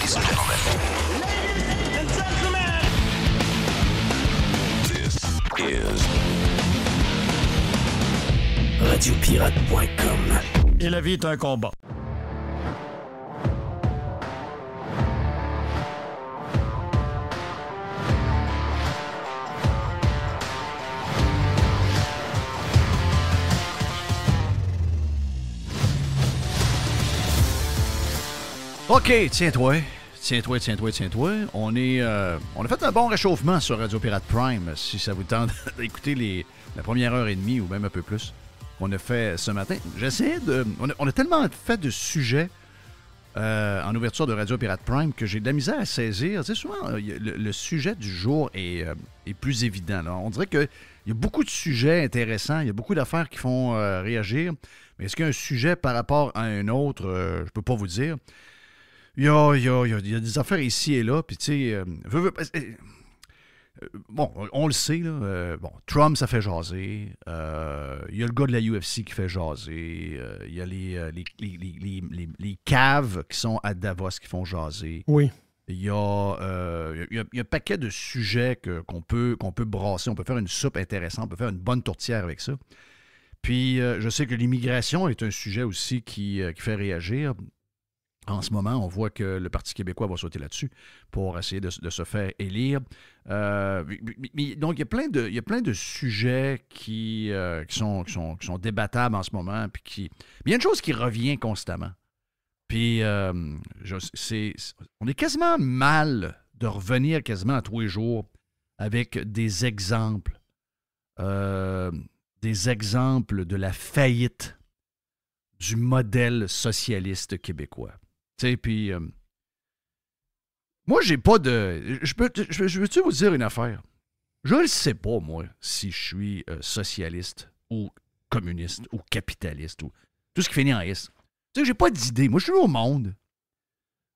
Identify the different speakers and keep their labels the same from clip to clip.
Speaker 1: Ladies and gentlemen. Ladies and gentlemen. This is radiopirate.com.
Speaker 2: Et la vie est un combat.
Speaker 3: OK, tiens-toi. On a fait un bon réchauffement sur Radio Pirate Prime, si ça vous tente d'écouter la première heure et demie ou même un peu plus qu'on a fait ce matin. On a tellement fait de sujets en ouverture de Radio Pirate Prime que j'ai de la misère à saisir. Tu sais, souvent, le sujet du jour est plus évident. Là. On dirait qu'il y a beaucoup de sujets intéressants, il y a beaucoup d'affaires qui font réagir. Mais est-ce qu'il y a un sujet par rapport à un autre? Je peux pas vous dire. Il y a des affaires ici et là, puis tu sais, bon, on le sait, là, Trump, ça fait jaser, il y a le gars de la UFC qui fait jaser, il y a les caves qui sont à Davos qui font jaser.
Speaker 4: Oui.
Speaker 3: Il y a un paquet de sujets qu'on peut brasser, on peut faire une soupe intéressante, on peut faire une bonne tourtière avec ça. Puis, je sais que l'immigration est un sujet aussi qui fait réagir. En ce moment, on voit que le Parti québécois va sauter là-dessus pour essayer de se faire élire. Donc, il y a plein de sujets qui sont débattables en ce moment. Puis mais il y a une chose qui revient constamment. Puis, on est quasiment mal de revenir quasiment à tous les jours avec des exemples. Des exemples de la faillite du modèle socialiste québécois. Tu sais, puis... moi, j'ai pas de... Je veux-tu vous dire une affaire? Je ne sais pas, moi, si je suis socialiste ou communiste ou capitaliste ou tout ce qui finit en S. Tu sais, j'ai pas d'idée. Moi, je suis au monde.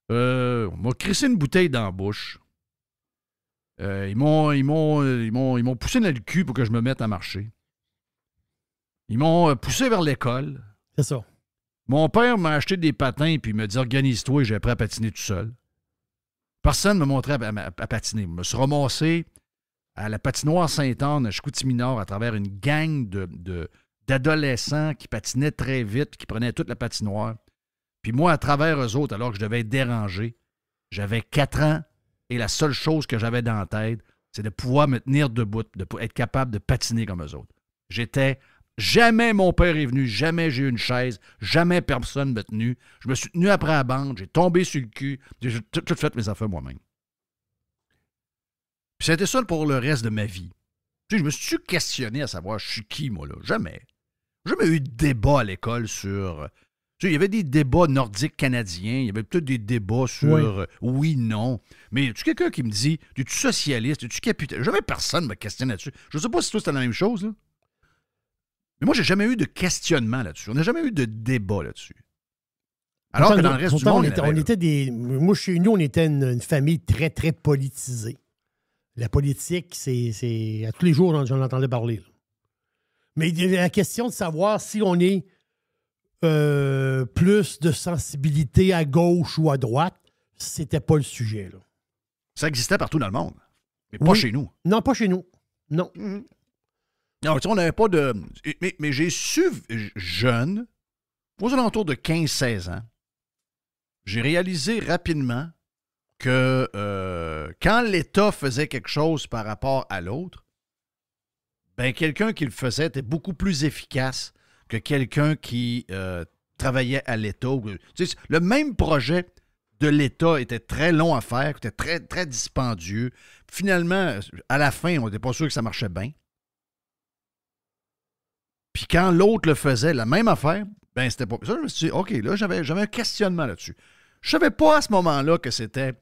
Speaker 3: On m'a crissé une bouteille dans la bouche. Ils m'ont poussé dans le cul pour que je me mette à marcher. Ils m'ont poussé vers l'école.
Speaker 4: C'est ça.
Speaker 3: Mon père m'a acheté des patins et il m'a dit « Organise-toi » et j'ai appris à patiner tout seul. Personne ne m'a montré à patiner. Je me suis ramassé à la patinoire Sainte-Anne à Chicoutimi-Nord à travers une gang d'adolescents qui patinaient très vite, qui prenaient toute la patinoire. Puis moi, à travers eux autres, alors que je devais être dérangé, j'avais 4 ans et la seule chose que j'avais dans la tête, c'est de pouvoir me tenir debout, être capable de patiner comme eux autres. Jamais mon père est venu, jamais j'ai eu une chaise, jamais personne m'a tenu. Je me suis tenu après la bande, j'ai tombé sur le cul, j'ai tout fait mes affaires moi-même. Puis c'était ça pour le reste de ma vie. Tu sais, je me suis questionné à savoir je suis qui, moi, là. Jamais. J'ai jamais eu de débat à l'école sur... Tu sais, il y avait des débats nordiques canadiens, il y avait peut-être des débats sur oui, non. Mais y a-tu quelqu'un qui me dit, es-tu socialiste, es-tu capitaliste? Jamais personne me questionne là-dessus. Je sais pas si toi, c'était la même chose, là. Mais moi, j'ai jamais eu de questionnement là-dessus. On n'a jamais eu de débat là-dessus. Alors que dans le reste du monde,
Speaker 4: moi, chez nous, on était une famille très, très politisée. La politique, c'est à tous les jours, j'en entendais parler. Là. Mais il y avait la question de savoir si on est plus de sensibilité à gauche ou à droite. C'était pas le sujet. Là.
Speaker 3: Ça existait partout dans le monde. Mais pas chez nous.
Speaker 4: Non, pas chez nous. Non.
Speaker 3: Mm-hmm. Non, tu sais, on n'avait pas de... Mais j'ai su, jeune, aux alentours de 15-16 ans, j'ai réalisé rapidement que quand l'État faisait quelque chose par rapport à l'autre, ben quelqu'un qui le faisait était beaucoup plus efficace que quelqu'un qui travaillait à l'État. Tu sais, le même projet de l'État était très long à faire, était très, très dispendieux. Finalement, à la fin, on n'était pas sûr que ça marchait bien. Puis quand l'autre le faisait, la même affaire, ben c'était pas... Ça, je me suis dit, OK, là, j'avais un questionnement là-dessus. Je savais pas à ce moment-là que c'était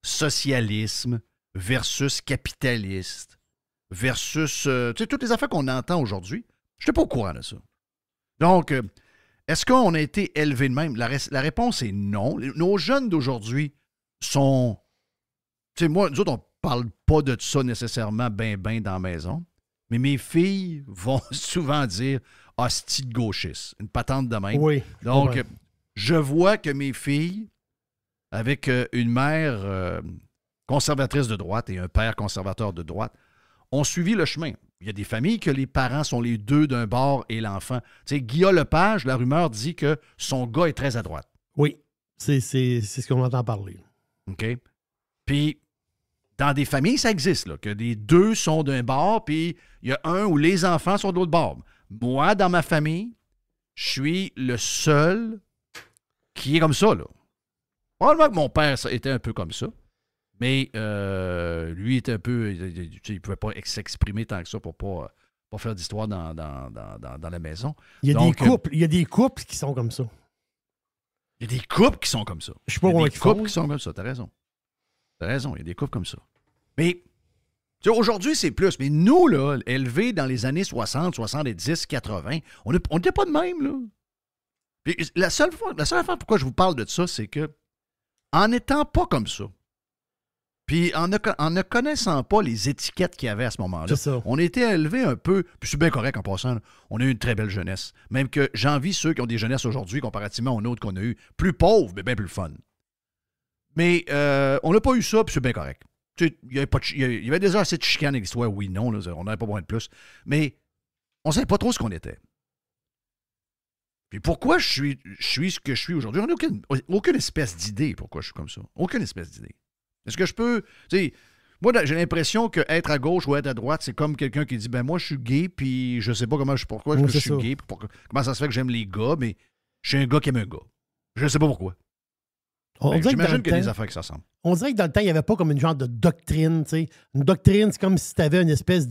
Speaker 3: socialisme versus capitaliste versus... tu sais, toutes les affaires qu'on entend aujourd'hui. Je n'étais pas au courant de ça. Donc, est-ce qu'on a été élevé de même? La réponse est non. Nos jeunes d'aujourd'hui sont... Tu sais, moi, nous autres, on parle pas de ça nécessairement ben dans la maison. Mais mes filles vont souvent dire « hostie de gauchiste », une patente de même.
Speaker 4: Oui.
Speaker 3: Donc, je vois que mes filles avec une mère conservatrice de droite et un père conservateur de droite, ont suivi le chemin. Il y a des familles que les parents sont les deux d'un bord et l'enfant. Tu sais, Guillaume Lepage, la rumeur dit que son gars est très à droite.
Speaker 4: Oui, c'est ce qu'on entend parler.
Speaker 3: OK? Puis, dans des familles, ça existe, là, que les deux sont d'un bord, puis il y a un où les enfants sont de l'autre bord. Moi, dans ma famille, je suis le seul qui est comme ça, là. Probablement que mon père était un peu comme ça, mais lui était un peu... Il ne pouvait pas s'exprimer tant que ça pour pas faire d'histoire dans la maison.
Speaker 4: Il y a des couples qui sont comme ça.
Speaker 3: Il y a des couples qui sont comme ça.
Speaker 4: Je sais pas
Speaker 3: il y a
Speaker 4: comment
Speaker 3: des couples qui sont comme ça, t'as raison. T'as raison, il y a des couples comme ça. Mais, tu sais, aujourd'hui, c'est plus. Mais nous, là, élevés dans les années 60, 70, 80, on n'était pas de même, là. Puis la seule affaire pourquoi je vous parle de ça, c'est que, en n'étant pas comme ça, puis en ne connaissant pas les étiquettes qu'il y avait à ce moment-là, on était élevés un peu, puis c'est bien correct en passant, là, on a eu une très belle jeunesse. Même que j'envie ceux qui ont des jeunesses aujourd'hui comparativement aux nôtres qu'on a eu, plus pauvres, mais bien plus fun. Mais on n'a pas eu ça, puis c'est bien correct. Tu sais, il y avait déjà assez de chicanes avec l'histoire, oui, non, là, on n'avait pas besoin de plus. Mais on ne savait pas trop ce qu'on était. Puis pourquoi je suis ce que je suis aujourd'hui? On n'a aucune espèce d'idée pourquoi je suis comme ça. Aucune espèce d'idée. Est-ce que je peux... Tu sais, moi, j'ai l'impression qu'être à gauche ou être à droite, c'est comme quelqu'un qui dit, ben moi, je suis gay, puis je sais pas pourquoi je suis gay, comment ça se fait que j'aime les gars, mais je suis un gars qui aime un gars. Je sais pas pourquoi. J'imagine qu'il y a des affaires qui s'assemblent.
Speaker 4: On dirait que dans le temps, il n'y avait pas comme une genre de doctrine. T'sais. Une doctrine, c'est comme si tu avais une espèce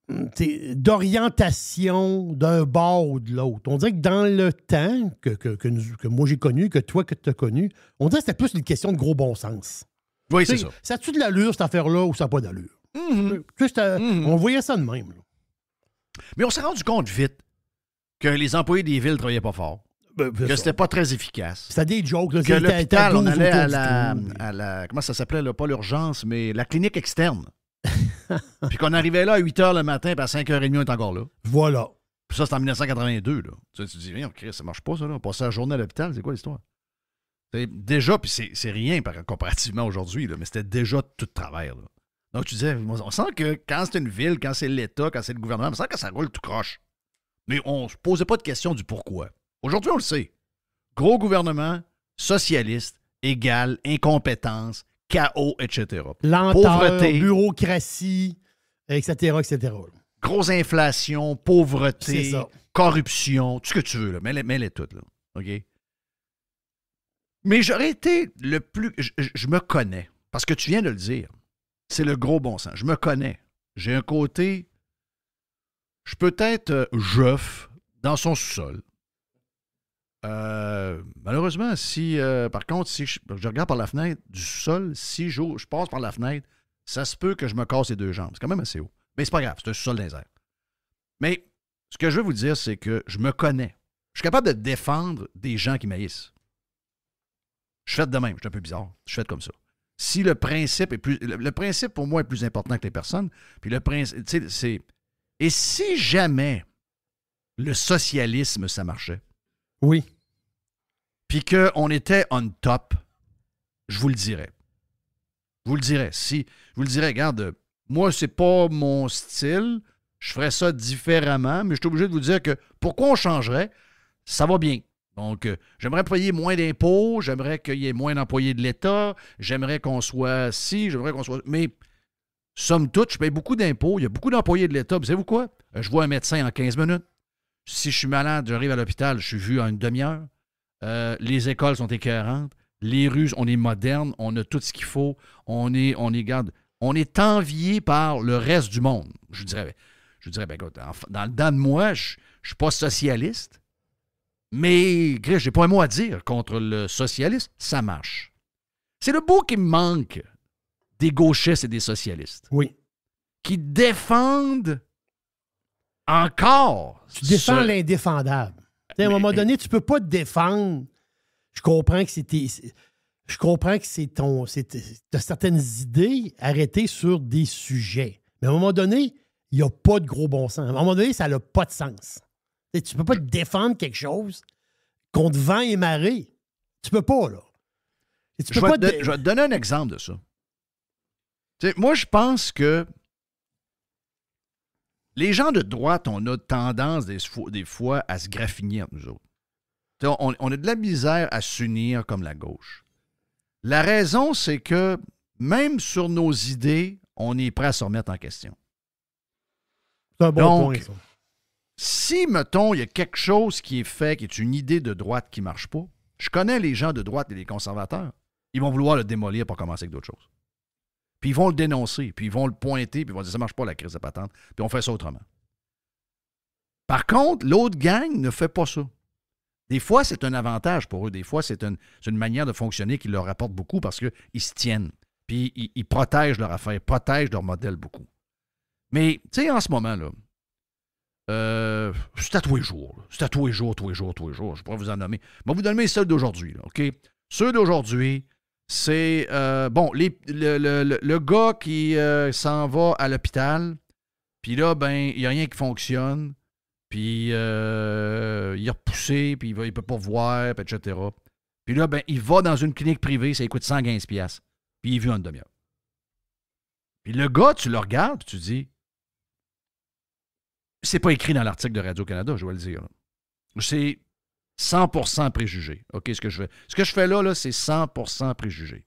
Speaker 4: d'orientation d'un bord ou de l'autre. On dirait que dans le temps que moi j'ai connu, que toi que tu as connu, on dirait que c'était plus une question de gros bon sens.
Speaker 3: Oui, c'est ça.
Speaker 4: Ça a-tu de l'allure, cette affaire-là, ou ça n'a pas d'allure? On voyait ça de même. Là.
Speaker 3: Mais on s'est rendu compte vite que les employés des villes ne travaillaient pas fort. Que c'était pas très efficace.
Speaker 4: C'était des jokes. Là,
Speaker 3: que l'hôpital, on allait à la... Comment ça s'appelait, là? Pas l'urgence, mais la clinique externe. Puis qu'on arrivait là à 8 h le matin, puis à 5 h 30, on est encore là.
Speaker 4: Voilà.
Speaker 3: Puis ça, c'était en 1982, là. Tu te dis, viens, ça marche pas, ça, là. On passait la journée à l'hôpital, c'est quoi l'histoire? Déjà, puis c'est rien comparativement aujourd'hui, là, mais c'était déjà tout de travers, là. Donc, tu disais, on sent que quand c'est une ville, quand c'est l'État, quand c'est le gouvernement, on sent que ça roule tout croche. Mais on se posait pas de question du pourquoi. Aujourd'hui, on le sait. Gros gouvernement, socialiste, égale incompétence, chaos, etc.
Speaker 4: Lenteur,
Speaker 3: pauvreté,
Speaker 4: bureaucratie, etc., etc.
Speaker 3: Grosse inflation, pauvreté, corruption, tout ce que tu veux, là. Mets-les toutes, là. OK? Mais j'aurais été le plus... Je me connais. Parce que tu viens de le dire. C'est le gros bon sens. Je me connais. J'ai un côté... Je peux être jeuf dans son sous-sol. Malheureusement, par contre, si je regarde par la fenêtre du sous-sol, si je passe par la fenêtre, ça se peut que je me casse les deux jambes. C'est quand même assez haut. Mais c'est pas grave, c'est un sous-sol dans les airs. Mais ce que je veux vous dire, c'est que je me connais. Je suis capable de défendre des gens qui m'haïssent. Je suis fait de même, je suis un peu bizarre. Je suis fait comme ça. Si le principe est plus... Le principe, pour moi, est plus important que les personnes. Puis le principe, tu sais, c'est... Et si jamais le socialisme, ça marchait?
Speaker 4: Oui.
Speaker 3: Puis qu'on était on top, je vous le dirais. Je vous le dirais. Je vous le dirais, regarde, moi, c'est pas mon style. Je ferais ça différemment, mais je suis obligé de vous dire que pourquoi on changerait? Ça va bien. Donc, j'aimerais payer moins d'impôts, j'aimerais qu'il y ait moins d'employés de l'État, j'aimerais qu'on soit ci, j'aimerais qu'on soit... Mais, somme toute, je paye beaucoup d'impôts, il y a beaucoup d'employés de l'État. Vous savez-vous quoi? Je vois un médecin en 15 minutes. Si je suis malade, j'arrive à l'hôpital, je suis vu en une demi-heure. Les écoles sont écœurantes. Les rues, on est moderne, on a tout ce qu'il faut. On est envié par le reste du monde. Je dirais, ben écoute, dans le dedans de moi, je ne suis pas socialiste, mais je n'ai pas un mot à dire contre le socialiste, ça marche. C'est le bout qui me manque des gauchistes et des socialistes.
Speaker 4: Oui.
Speaker 3: Qui défendent encore.
Speaker 4: Tu défends l'indéfendable. À un moment donné, tu ne peux pas te défendre. Je comprends que tu as certaines idées arrêtées sur des sujets. Mais à un moment donné, il n'y a pas de gros bon sens. À un moment donné, ça n'a pas de sens. Tu ne peux pas te défendre quelque chose contre vent et marée. Tu peux pas, là.
Speaker 3: Je vais te donner un exemple de ça. T'sais, moi, je pense que les gens de droite, on a tendance des fois à se graffiner entre nous autres. On a de la misère à s'unir comme la gauche. La raison, c'est que même sur nos idées, on est prêt à se remettre en question.
Speaker 4: C'est un bon point, ça.
Speaker 3: Si, mettons, il y a quelque chose qui est fait, qui est une idée de droite qui ne marche pas, je connais les gens de droite et les conservateurs. Ils vont vouloir le démolir pour commencer avec d'autres choses. Puis ils vont le dénoncer, puis ils vont le pointer, puis ils vont dire ça ne marche pas la crise de patente, puis on fait ça autrement. Par contre, l'autre gang ne fait pas ça. Des fois, c'est un avantage pour eux. Des fois, c'est une manière de fonctionner qui leur apporte beaucoup parce qu'ils se tiennent. Puis ils protègent leur affaire, protègent leur modèle beaucoup. Mais, tu sais, en ce moment, là, c'est à tous les jours. Là. C'est à tous les jours. Je pourrais vous en nommer. Je vais vous donner ceux d'aujourd'hui, là, OK? Ceux d'aujourd'hui, c'est, le gars qui s'en va à l'hôpital, puis là, ben, il n'y a rien qui fonctionne, puis il est repoussé, puis il ne peut pas voir, puis etc. Puis là, ben, il va dans une clinique privée, ça lui coûte 115$, puis il est vu en une demi-heure. Puis le gars, tu le regardes, puis tu dis, c'est pas écrit dans l'article de Radio-Canada, je dois le dire. Là. C'est 100% préjugé. OK, ce que je fais. Ce que je fais là, c'est 100% préjugé.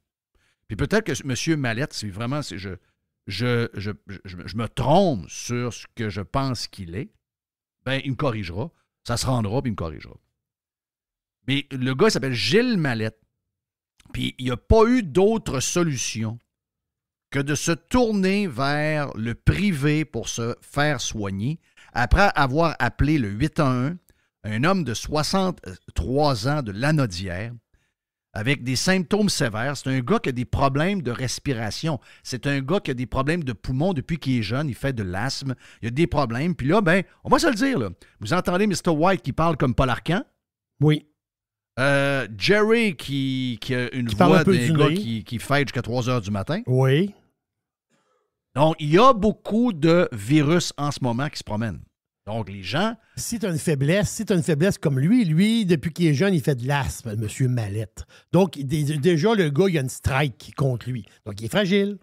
Speaker 3: Puis peut-être que M. Mallette, si vraiment je me trompe sur ce que je pense qu'il est, ben il me corrigera. Ça se rendra, puis il me corrigera. Mais le gars, il s'appelle Gilles Mallette. Puis il n'y a pas eu d'autre solution que de se tourner vers le privé pour se faire soigner après avoir appelé le 811, un homme de 63 ans de Lanaudière, avec des symptômes sévères. C'est un gars qui a des problèmes de respiration. C'est un gars qui a des problèmes de poumons depuis qu'il est jeune. Il fait de l'asthme. Il a des problèmes. Puis là, ben, on va se le dire, là. Vous entendez Mr. White qui parle comme Paul Arcand?
Speaker 4: Oui.
Speaker 3: Jerry qui a une voix d'un gars qui fête jusqu'à 3 heures du matin.
Speaker 4: Oui.
Speaker 3: Donc, il y a beaucoup de virus en ce moment qui se promènent. Donc, les gens...
Speaker 4: Si tu as une faiblesse comme lui, depuis qu'il est jeune, il fait de l'asthme, M. Mallette. Donc, déjà, le gars, il y a une strike contre lui. Donc, il est fragile.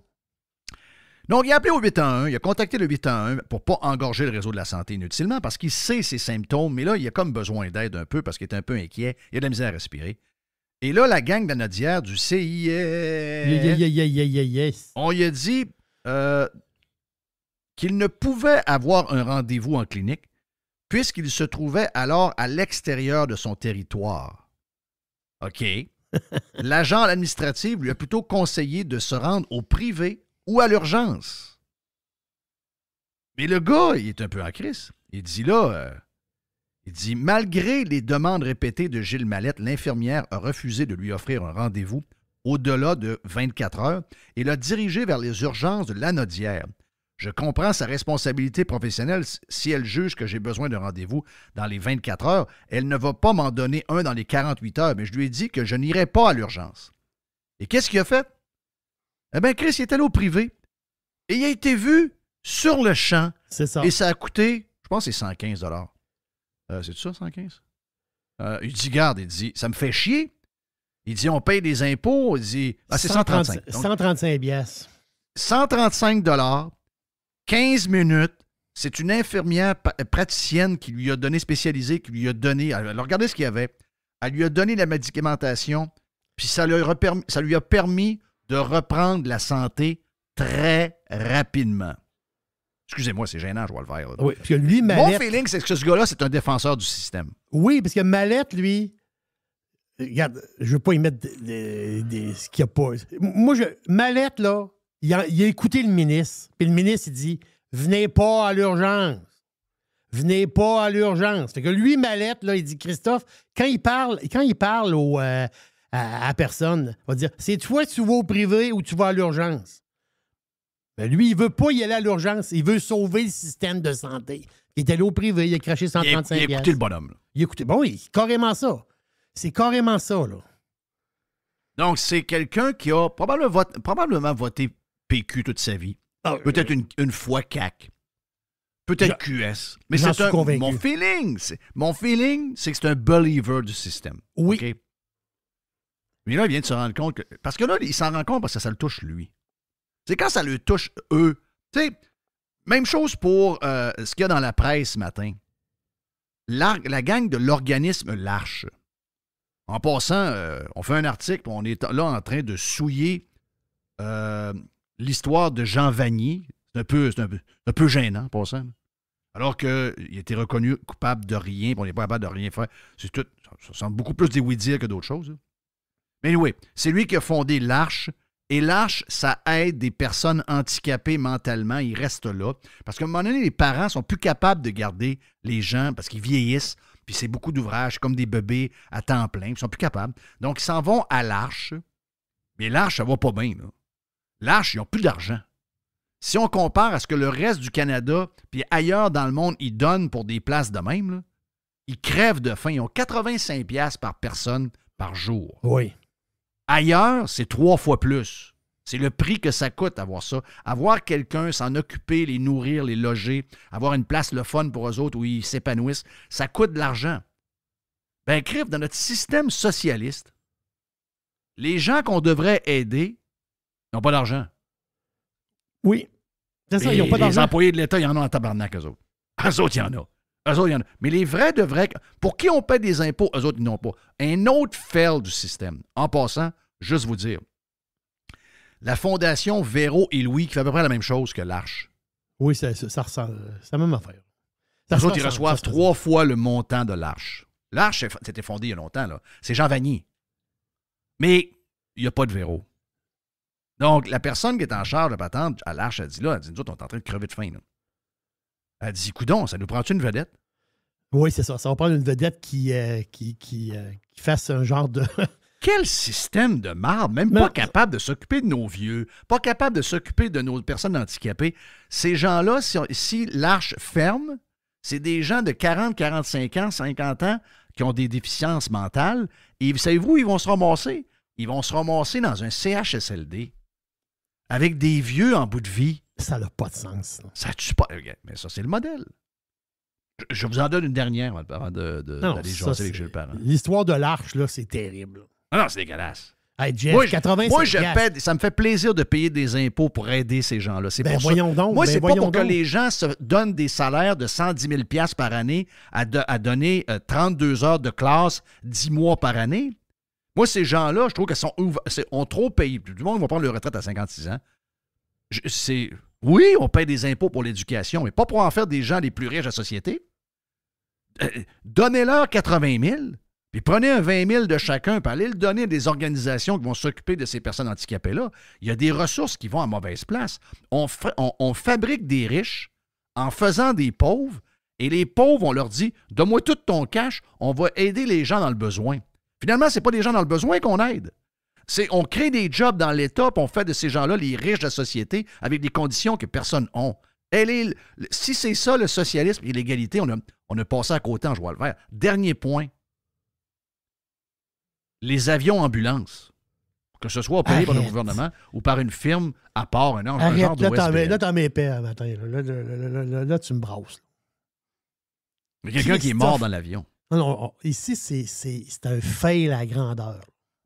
Speaker 3: Donc, il a appelé au 811, il a contacté le 811 pour ne pas engorger le réseau de la santé inutilement parce qu'il sait ses symptômes, mais là, il a comme besoin d'aide un peu parce qu'il est un peu inquiet, il a de la misère à respirer. Et là, la gang d'Anaudière du CIS, on lui a dit qu'il ne pouvait avoir un rendez-vous en clinique puisqu'il se trouvait alors à l'extérieur de son territoire. OK. L'agent administratif lui a plutôt conseillé de se rendre au privé ou à l'urgence. Mais le gars, il est un peu en crise. Il dit là, malgré les demandes répétées de Gilles Mallette, l'infirmière a refusé de lui offrir un rendez-vous au-delà de 24 heures et l'a dirigé vers les urgences de Lanaudière. Je comprends sa responsabilité professionnelle. Si elle juge que j'ai besoin d'un rendez-vous dans les 24 heures, elle ne va pas m'en donner un dans les 48 heures, mais je lui ai dit que je n'irai pas à l'urgence. Et qu'est-ce qu'il a fait? Eh bien, Chris, il est allé au privé et il a été vu sur le champ.
Speaker 4: C'est ça.
Speaker 3: Et ça a coûté, je pense que c'est 115 $. C'est ça, 115? Il dit, garde, il dit, ça me fait chier. Il dit, on paye des impôts. Il dit, c'est 135.
Speaker 4: 135 piastres.
Speaker 3: 135 $, 15 minutes. C'est une infirmière praticienne qui lui a donné, spécialisée, qui lui a donné, alors regardez ce qu'il y avait. Elle lui a donné la médicamentation, puis ça lui a permis de reprendre la santé très rapidement. Excusez-moi, c'est gênant, je vois le faire. Là.
Speaker 4: Oui, parce que lui, Mallette...
Speaker 3: Mon feeling, c'est que ce gars-là, c'est un défenseur du système.
Speaker 4: Oui, parce que Mallette, lui... Regarde, je ne veux pas y mettre ce qu'il n'y a pas. Moi, Mallette, là, il a écouté le ministre, puis le ministre, il dit « Venez pas à l'urgence. Venez pas à l'urgence. » Fait que lui, Mallette, là, il dit « Christophe, quand il parle à personne, il va dire « C'est toi que tu vas au privé ou tu vas à l'urgence. » Ben lui, il veut pas y aller à l'urgence. Il veut sauver le système de santé. Il est allé au privé, il a craché 135
Speaker 3: Il a écouté le bonhomme. Là.
Speaker 4: Il a écouté. Bon, oui, carrément ça. C'est carrément ça, là.
Speaker 3: Donc, c'est quelqu'un qui a probablement voté PQ toute sa vie. Peut-être une fois CAQ. Peut-être QS. Mais c'est convaincu. Mon feeling, c'est que c'est un believer du système.
Speaker 4: Oui.
Speaker 3: Okay? Mais là, il vient de se rendre compte que... Parce que là, il s'en rend compte parce que ça le touche lui. C'est quand ça le touche eux. Tu sais, même chose pour ce qu'il y a dans la presse ce matin. La gang de l'organisme L'Arche. En passant, on fait un article, on est là en train de souiller l'histoire de Jean Vanier. C'est un peu gênant, en passant. Alors qu'il était reconnu coupable de rien, puis on n'est pas capable de rien faire. C'est tout, ça semble beaucoup plus des oui-dire que d'autres choses. Là. Mais oui, c'est lui qui a fondé l'Arche. Et l'Arche, ça aide des personnes handicapées mentalement. Ils restent là. Parce qu'à un moment donné, les parents sont plus capables de garder les gens parce qu'ils vieillissent. Puis c'est beaucoup d'ouvrages, comme des bébés à temps plein. Ils sont plus capables. Donc, ils s'en vont à l'Arche. Mais l'Arche, ça va pas bien. Là. L'Arche, ils n'ont plus d'argent. Si on compare à ce que le reste du Canada puis ailleurs dans le monde, ils donnent pour des places de même, là, ils crèvent de faim. Ils ont 85$ par personne par jour.
Speaker 4: Oui.
Speaker 3: Ailleurs, c'est 3 fois plus. C'est le prix que ça coûte avoir ça. Avoir quelqu'un, s'en occuper, les nourrir, les loger, avoir une place le fun pour eux autres où ils s'épanouissent, ça coûte de l'argent. Ben, crève, dans notre système socialiste, les gens qu'on devrait aider n'ont pas d'argent.
Speaker 4: Oui. C'est ça, ils n'ont pas d'argent.
Speaker 3: Les employés de l'État, ils en ont en tabarnak, eux autres. Eux autres, il y en a. Eux autres, il y en a. Mais les vrais de vrais, pour qui on paie des impôts, eux autres, ils n'ont pas. Un autre fail du système. En passant, juste vous dire, la Fondation Véro et Louis, qui fait à peu près la même chose que l'Arche.
Speaker 4: Oui, ça ressemble. C'est la même affaire.
Speaker 3: Eux autres, ils reçoivent 3 fois le montant de l'Arche. L'Arche, c'était fondé il y a longtemps, là. C'est Jean Vanier. Mais il n'y a pas de Véro. Donc, la personne qui est en charge de patente à l'Arche, elle dit là, nous autres, on est en train de crever de faim. Là. Elle dit, coudonc, ça nous prend-tu une vedette?
Speaker 4: Oui, c'est ça. Ça va prendre une vedette qui fasse un genre de...
Speaker 3: Quel système de marde, même pas capable de s'occuper de nos vieux, pas capable de s'occuper de nos personnes handicapées. Ces gens-là, si l'Arche ferme, c'est des gens de 40, 45 ans, 50 ans qui ont des déficiences mentales. Et savez-vous où ils vont se ramasser? Ils vont se ramasser dans un CHSLD avec des vieux en bout de vie.
Speaker 4: Ça n'a pas de sens. Là.
Speaker 3: Ça tue pas. Mais ça, c'est le modèle. Je vous en donne une dernière avant d'aller jaser avec Gilles Parent.
Speaker 4: L'histoire de l'Arche, là, c'est terrible.
Speaker 3: Ah non, c'est dégueulasse.
Speaker 4: Hey, Jeff,
Speaker 3: moi,
Speaker 4: 85
Speaker 3: moi, ça me fait plaisir de payer des impôts pour aider ces gens-là. C'est pour
Speaker 4: voyons
Speaker 3: ça.
Speaker 4: Donc.
Speaker 3: Moi, c'est pas pour que les gens se donnent des salaires de 110 000 $ par année à donner 32 heures de classe 10 mois par année. Moi, ces gens-là, je trouve qu'ils ont trop payé. Tout le monde va prendre leur retraite à 56 ans. Oui, on paye des impôts pour l'éducation, mais pas pour en faire des gens les plus riches de la société. Donnez-leur 80 000, puis prenez un 20 000 de chacun, puis allez le donner à des organisations qui vont s'occuper de ces personnes handicapées-là. Il y a des ressources qui vont à mauvaise place. On fabrique des riches en faisant des pauvres, et les pauvres, on leur dit, donne-moi tout ton cash, on va aider les gens dans le besoin. Finalement, ce n'est pas les gens dans le besoin qu'on aide. On crée des jobs dans l'État, puis on fait de ces gens-là les riches de la société avec des conditions que personne n'a. Si c'est ça le socialisme et l'égalité, on a passé à côté en jouant le vert. Dernier point. Les avions ambulances, que ce soit payé par le gouvernement ou par une firme à part, un genre de
Speaker 4: là, t'en mets épais à matin. Là, tu me brasses.
Speaker 3: Il y a quelqu'un qui est mort dans l'avion.
Speaker 4: Non, ici, c'est un fail à grandeur.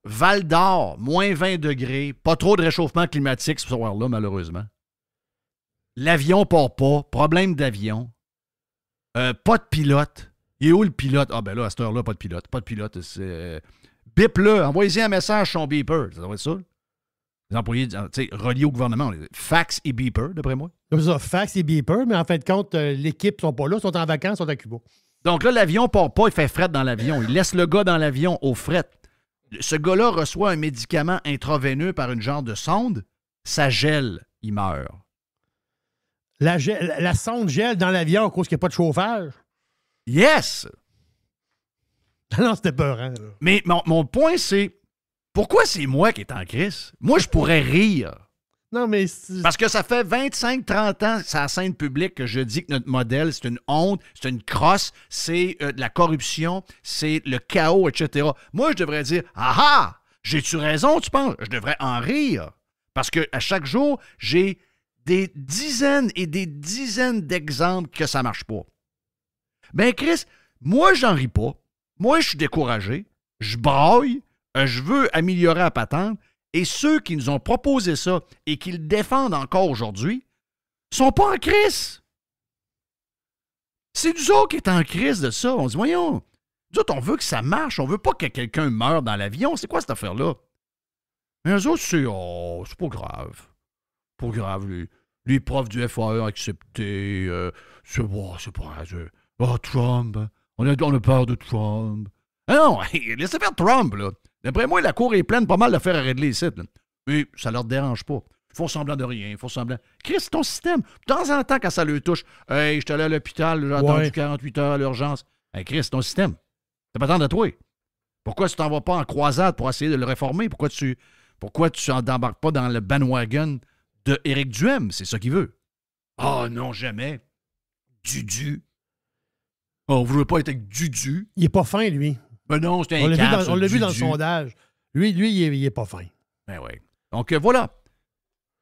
Speaker 3: Val d'Or, moins 20 degrés, pas trop de réchauffement climatique ce soir-là, malheureusement. L'avion part pas, problème d'avion. Pas de pilote. Il est où le pilote? Ah ben là, à cette heure-là, pas de pilote. Pas de pilote. Bip-le, envoyez-y un message son beeper. Ça doit être ça. Les employés, reliés au gouvernement, fax et beeper, d'après moi.
Speaker 4: Comme ça, fax et beeper, mais en fin de compte, l'équipe ne sont pas là, sont en vacances, sont à Cuba.
Speaker 3: Donc là, l'avion part pas, il fait fret dans l'avion. Il laisse le gars dans l'avion au fret. Ce gars-là reçoit un médicament intraveineux par une genre de sonde, ça gèle, il meurt.
Speaker 4: La sonde gèle dans l'avion à cause qu'il n'y a pas de chauffage?
Speaker 3: Yes!
Speaker 4: Non, c'était peurant. Là.
Speaker 3: Mais mon point, c'est pourquoi c'est moi qui est en crise? Moi, je pourrais rire.
Speaker 4: Non, mais...
Speaker 3: Parce que ça fait 25-30 ans, c'est à la scène publique que je dis que notre modèle, c'est une honte, c'est une crosse, c'est de la corruption, c'est le chaos, etc. Moi, je devrais dire, ah! J'ai-tu raison, tu penses? Je devrais en rire. Parce qu'à chaque jour, j'ai des dizaines et des dizaines d'exemples que ça ne marche pas. Ben, Chris, moi, j'en ris pas. Moi, je suis découragé. Je braille. Je veux améliorer la patente. Et ceux qui nous ont proposé ça et qui le défendent encore aujourd'hui sont pas en crise. C'est nous autres qui est en crise de ça. On dit, voyons, nous autres, on veut que ça marche. On veut pas que quelqu'un meure dans l'avion. C'est quoi cette affaire-là? Mais eux autres, c'est pas grave. Pas grave. Les profs du FAE ont accepté. C'est pas... Trump. On a peur de Trump. Ah non, laissez faire Trump, là. D'après moi, la cour est pleine pas mal d'affaires à régler ici. Là. Mais ça leur dérange pas. Ils font semblant de rien. Ils font semblant. Chris, c'est ton système. De temps en temps, quand ça le touche, hey, je suis allé à l'hôpital, j'ai attendu 48 heures à l'urgence. Hey, Chris, c'est ton système. T'as pas tant de toi. Pourquoi tu t'en vas pas en croisade pour essayer de le réformer? Pourquoi tu n'embarques pas dans le bandwagon de Éric Duhem? C'est ça qu'il veut. Ah non, jamais. Dudu. Oh, on ne veut pas être avec Dudu.
Speaker 4: Il est pas fin, lui.
Speaker 3: Ben non, c'est un
Speaker 4: On l'a vu dans le sondage. Lui, il est pas fin.
Speaker 3: Ben oui. Donc, voilà.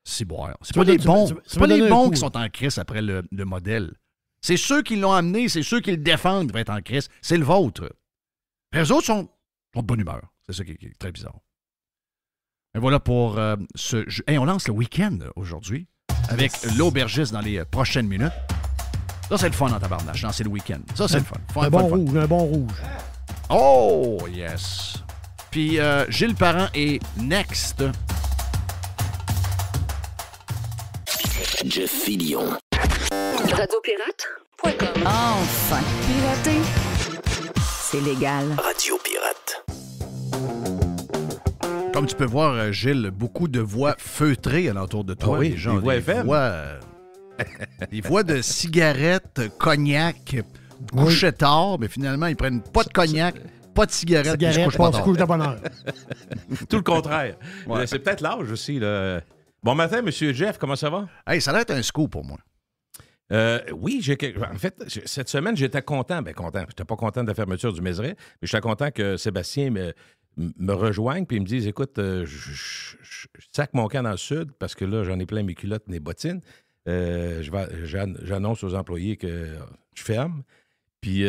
Speaker 3: C'est bon. C'est pas les bons. C'est pas les bons qui sont en crise après le modèle. C'est ceux qui l'ont amené, c'est ceux qui le défendent qui vont être en crise. C'est le vôtre. Les autres sont de bonne humeur. C'est ça qui est très bizarre. Et voilà pour ce jeu. Hey, on lance le week-end aujourd'hui avec l'aubergiste dans les prochaines minutes. Ça, c'est le fun en tabarnache. C'est le week-end. Ça, c'est le fun.
Speaker 4: Un bon rouge.
Speaker 3: Oh, yes. Puis Gilles Parent est next.
Speaker 1: Jeff Fillion.
Speaker 2: Radiopirate.com. Enfin, pirater, c'est légal.
Speaker 1: Radio Pirate.
Speaker 3: Comme tu peux voir, Gilles, beaucoup de voix feutrées alentour de toi.
Speaker 5: Oui,
Speaker 3: les gens,
Speaker 5: des voix FM.
Speaker 3: Des voix de cigarettes, cognac, coucher tard, mais finalement, ils prennent pas de cognac, pas de cigarettes, ils se couchent pas tard.
Speaker 4: Couche de bonne heure.
Speaker 5: Tout le contraire.
Speaker 3: Ouais.
Speaker 5: C'est peut-être l'âge aussi. Là. Bon matin, M. Jeff, comment ça va?
Speaker 3: Hey, ça doit être un scoop pour moi.
Speaker 5: Oui, en fait, cette semaine, j'étais content. Ben content. J'étais pas content de la fermeture du Mézeray, mais j'étais content que Sébastien me rejoigne puis il me dise, écoute, je sac mon camp dans le sud parce que là, j'en ai plein mes culottes, mes bottines. J'annonce aux employés que je ferme. Puis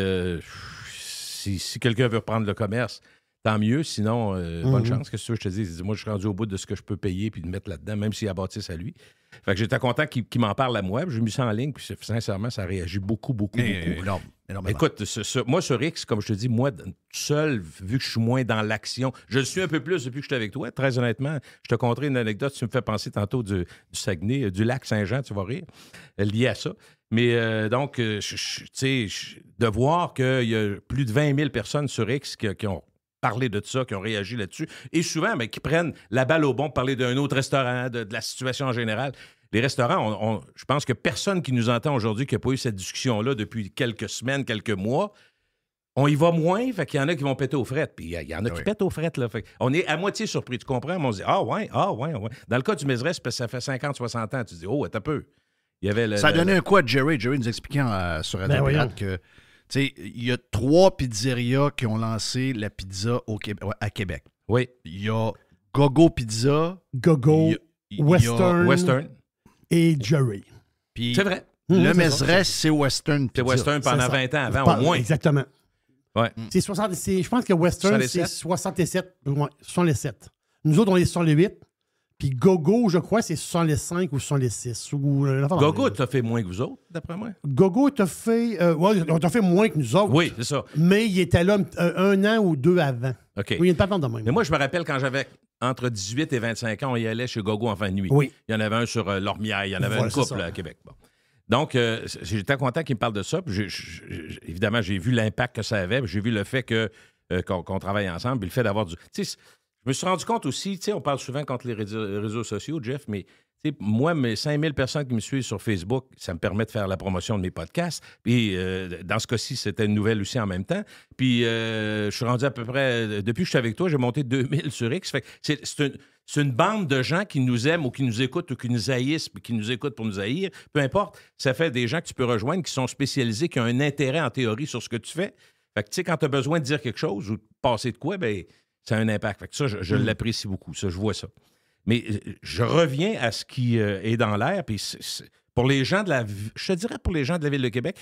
Speaker 5: si quelqu'un veut reprendre le commerce, tant mieux. Sinon, bonne chance. Qu'est-ce que je te dis? Moi, je suis rendu au bout de ce que je peux payer puis de mettre là-dedans, même s'il a bâtisse à lui. Fait que j'étais content qu'il m'en parle à moi. J'ai mis ça en ligne, puis sincèrement, ça réagit beaucoup.
Speaker 3: Énorme.
Speaker 5: Écoute, moi, sur X, comme je te dis, moi, seul, vu que je suis moins dans l'action, je le suis un peu plus depuis que je suis avec toi. Très honnêtement, je te conterai une anecdote. Tu me fais penser tantôt du Saguenay, du lac Saint-Jean, tu vas rire, lié à ça. Mais donc, tu sais, de voir qu'il y a plus de 20 000 personnes sur X qui ont parlé de ça, qui ont réagi là-dessus, et souvent, qui prennent la balle au bon pour parler d'un autre restaurant, de la situation en général. Les restaurants, je pense que personne qui nous entend aujourd'hui qui n'a pas eu cette discussion-là depuis quelques semaines, quelques mois, on y va moins, fait qu'il y en a qui vont péter aux frettes, puis il y en a qui pètent aux frettes, là. Fait on est à moitié surpris, tu comprends? Mais on se dit, ah ouais. Dans le cas du Mézeray, ça fait 50-60 ans, tu dis, oh, attends un peu. Il y avait
Speaker 3: ça a donné un coup à Jerry. Jerry nous expliquait sur Radio Pirate que il y a 3 pizzerias qui ont lancé la pizza à Québec.
Speaker 5: Oui.
Speaker 3: Il y a Gogo Pizza.
Speaker 4: Gogo,
Speaker 5: Western.
Speaker 4: Et Jerry.
Speaker 5: Puis, c'est vrai.
Speaker 3: Le Mézeray, c'est Western Pizza.
Speaker 5: C'est Western pendant 20 ans avant, au moins.
Speaker 4: Exactement.
Speaker 5: Ouais.
Speaker 4: Je pense que Western, c'est 67. Ouais, 67. Nous autres, on est sur les 8. Puis Gogo, je crois, c'est 65 ou 66.
Speaker 5: Gogo t'a fait moins que vous autres, d'après moi?
Speaker 4: Gogo t'a fait... on t'a fait moins que nous autres.
Speaker 5: Oui, c'est ça.
Speaker 4: Mais il était là 1 an ou 2 avant.
Speaker 5: OK.
Speaker 4: Oui, il y a une patente de même.
Speaker 5: Mais moi, je me rappelle quand j'avais entre 18 et 25 ans, on y allait chez Gogo en fin de nuit.
Speaker 4: Oui.
Speaker 5: Il y en avait un sur Lormière, il y en avait une couple à Québec. Bon. Donc, j'étais content qu'il me parle de ça. Puis évidemment, j'ai vu l'impact que ça avait. J'ai vu le fait qu'on travaille ensemble. Puis le fait d'avoir du... Je me suis rendu compte aussi, on parle souvent contre les réseaux sociaux, Jeff, mais moi, mes 5000 personnes qui me suivent sur Facebook, ça me permet de faire la promotion de mes podcasts. Puis, dans ce cas-ci, c'était une nouvelle aussi en même temps. Puis, je suis rendu à peu près... Depuis que je suis avec toi, j'ai monté 2000 sur X. Fait que c'est une bande de gens qui nous aiment ou qui nous écoutent ou qui nous haïssent, puis qui nous écoutent pour nous haïr. Peu importe, ça fait des gens que tu peux rejoindre qui sont spécialisés, qui ont un intérêt en théorie sur ce que tu fais. Fait que, quand tu as besoin de dire quelque chose ou de passer de quoi, bien... ça a un impact. Fait que ça, je l'apprécie beaucoup. Ça, je vois ça. Mais je reviens à ce qui est dans l'air. Puis pour les gens de la... Je te dirais pour les gens de la Ville de Québec,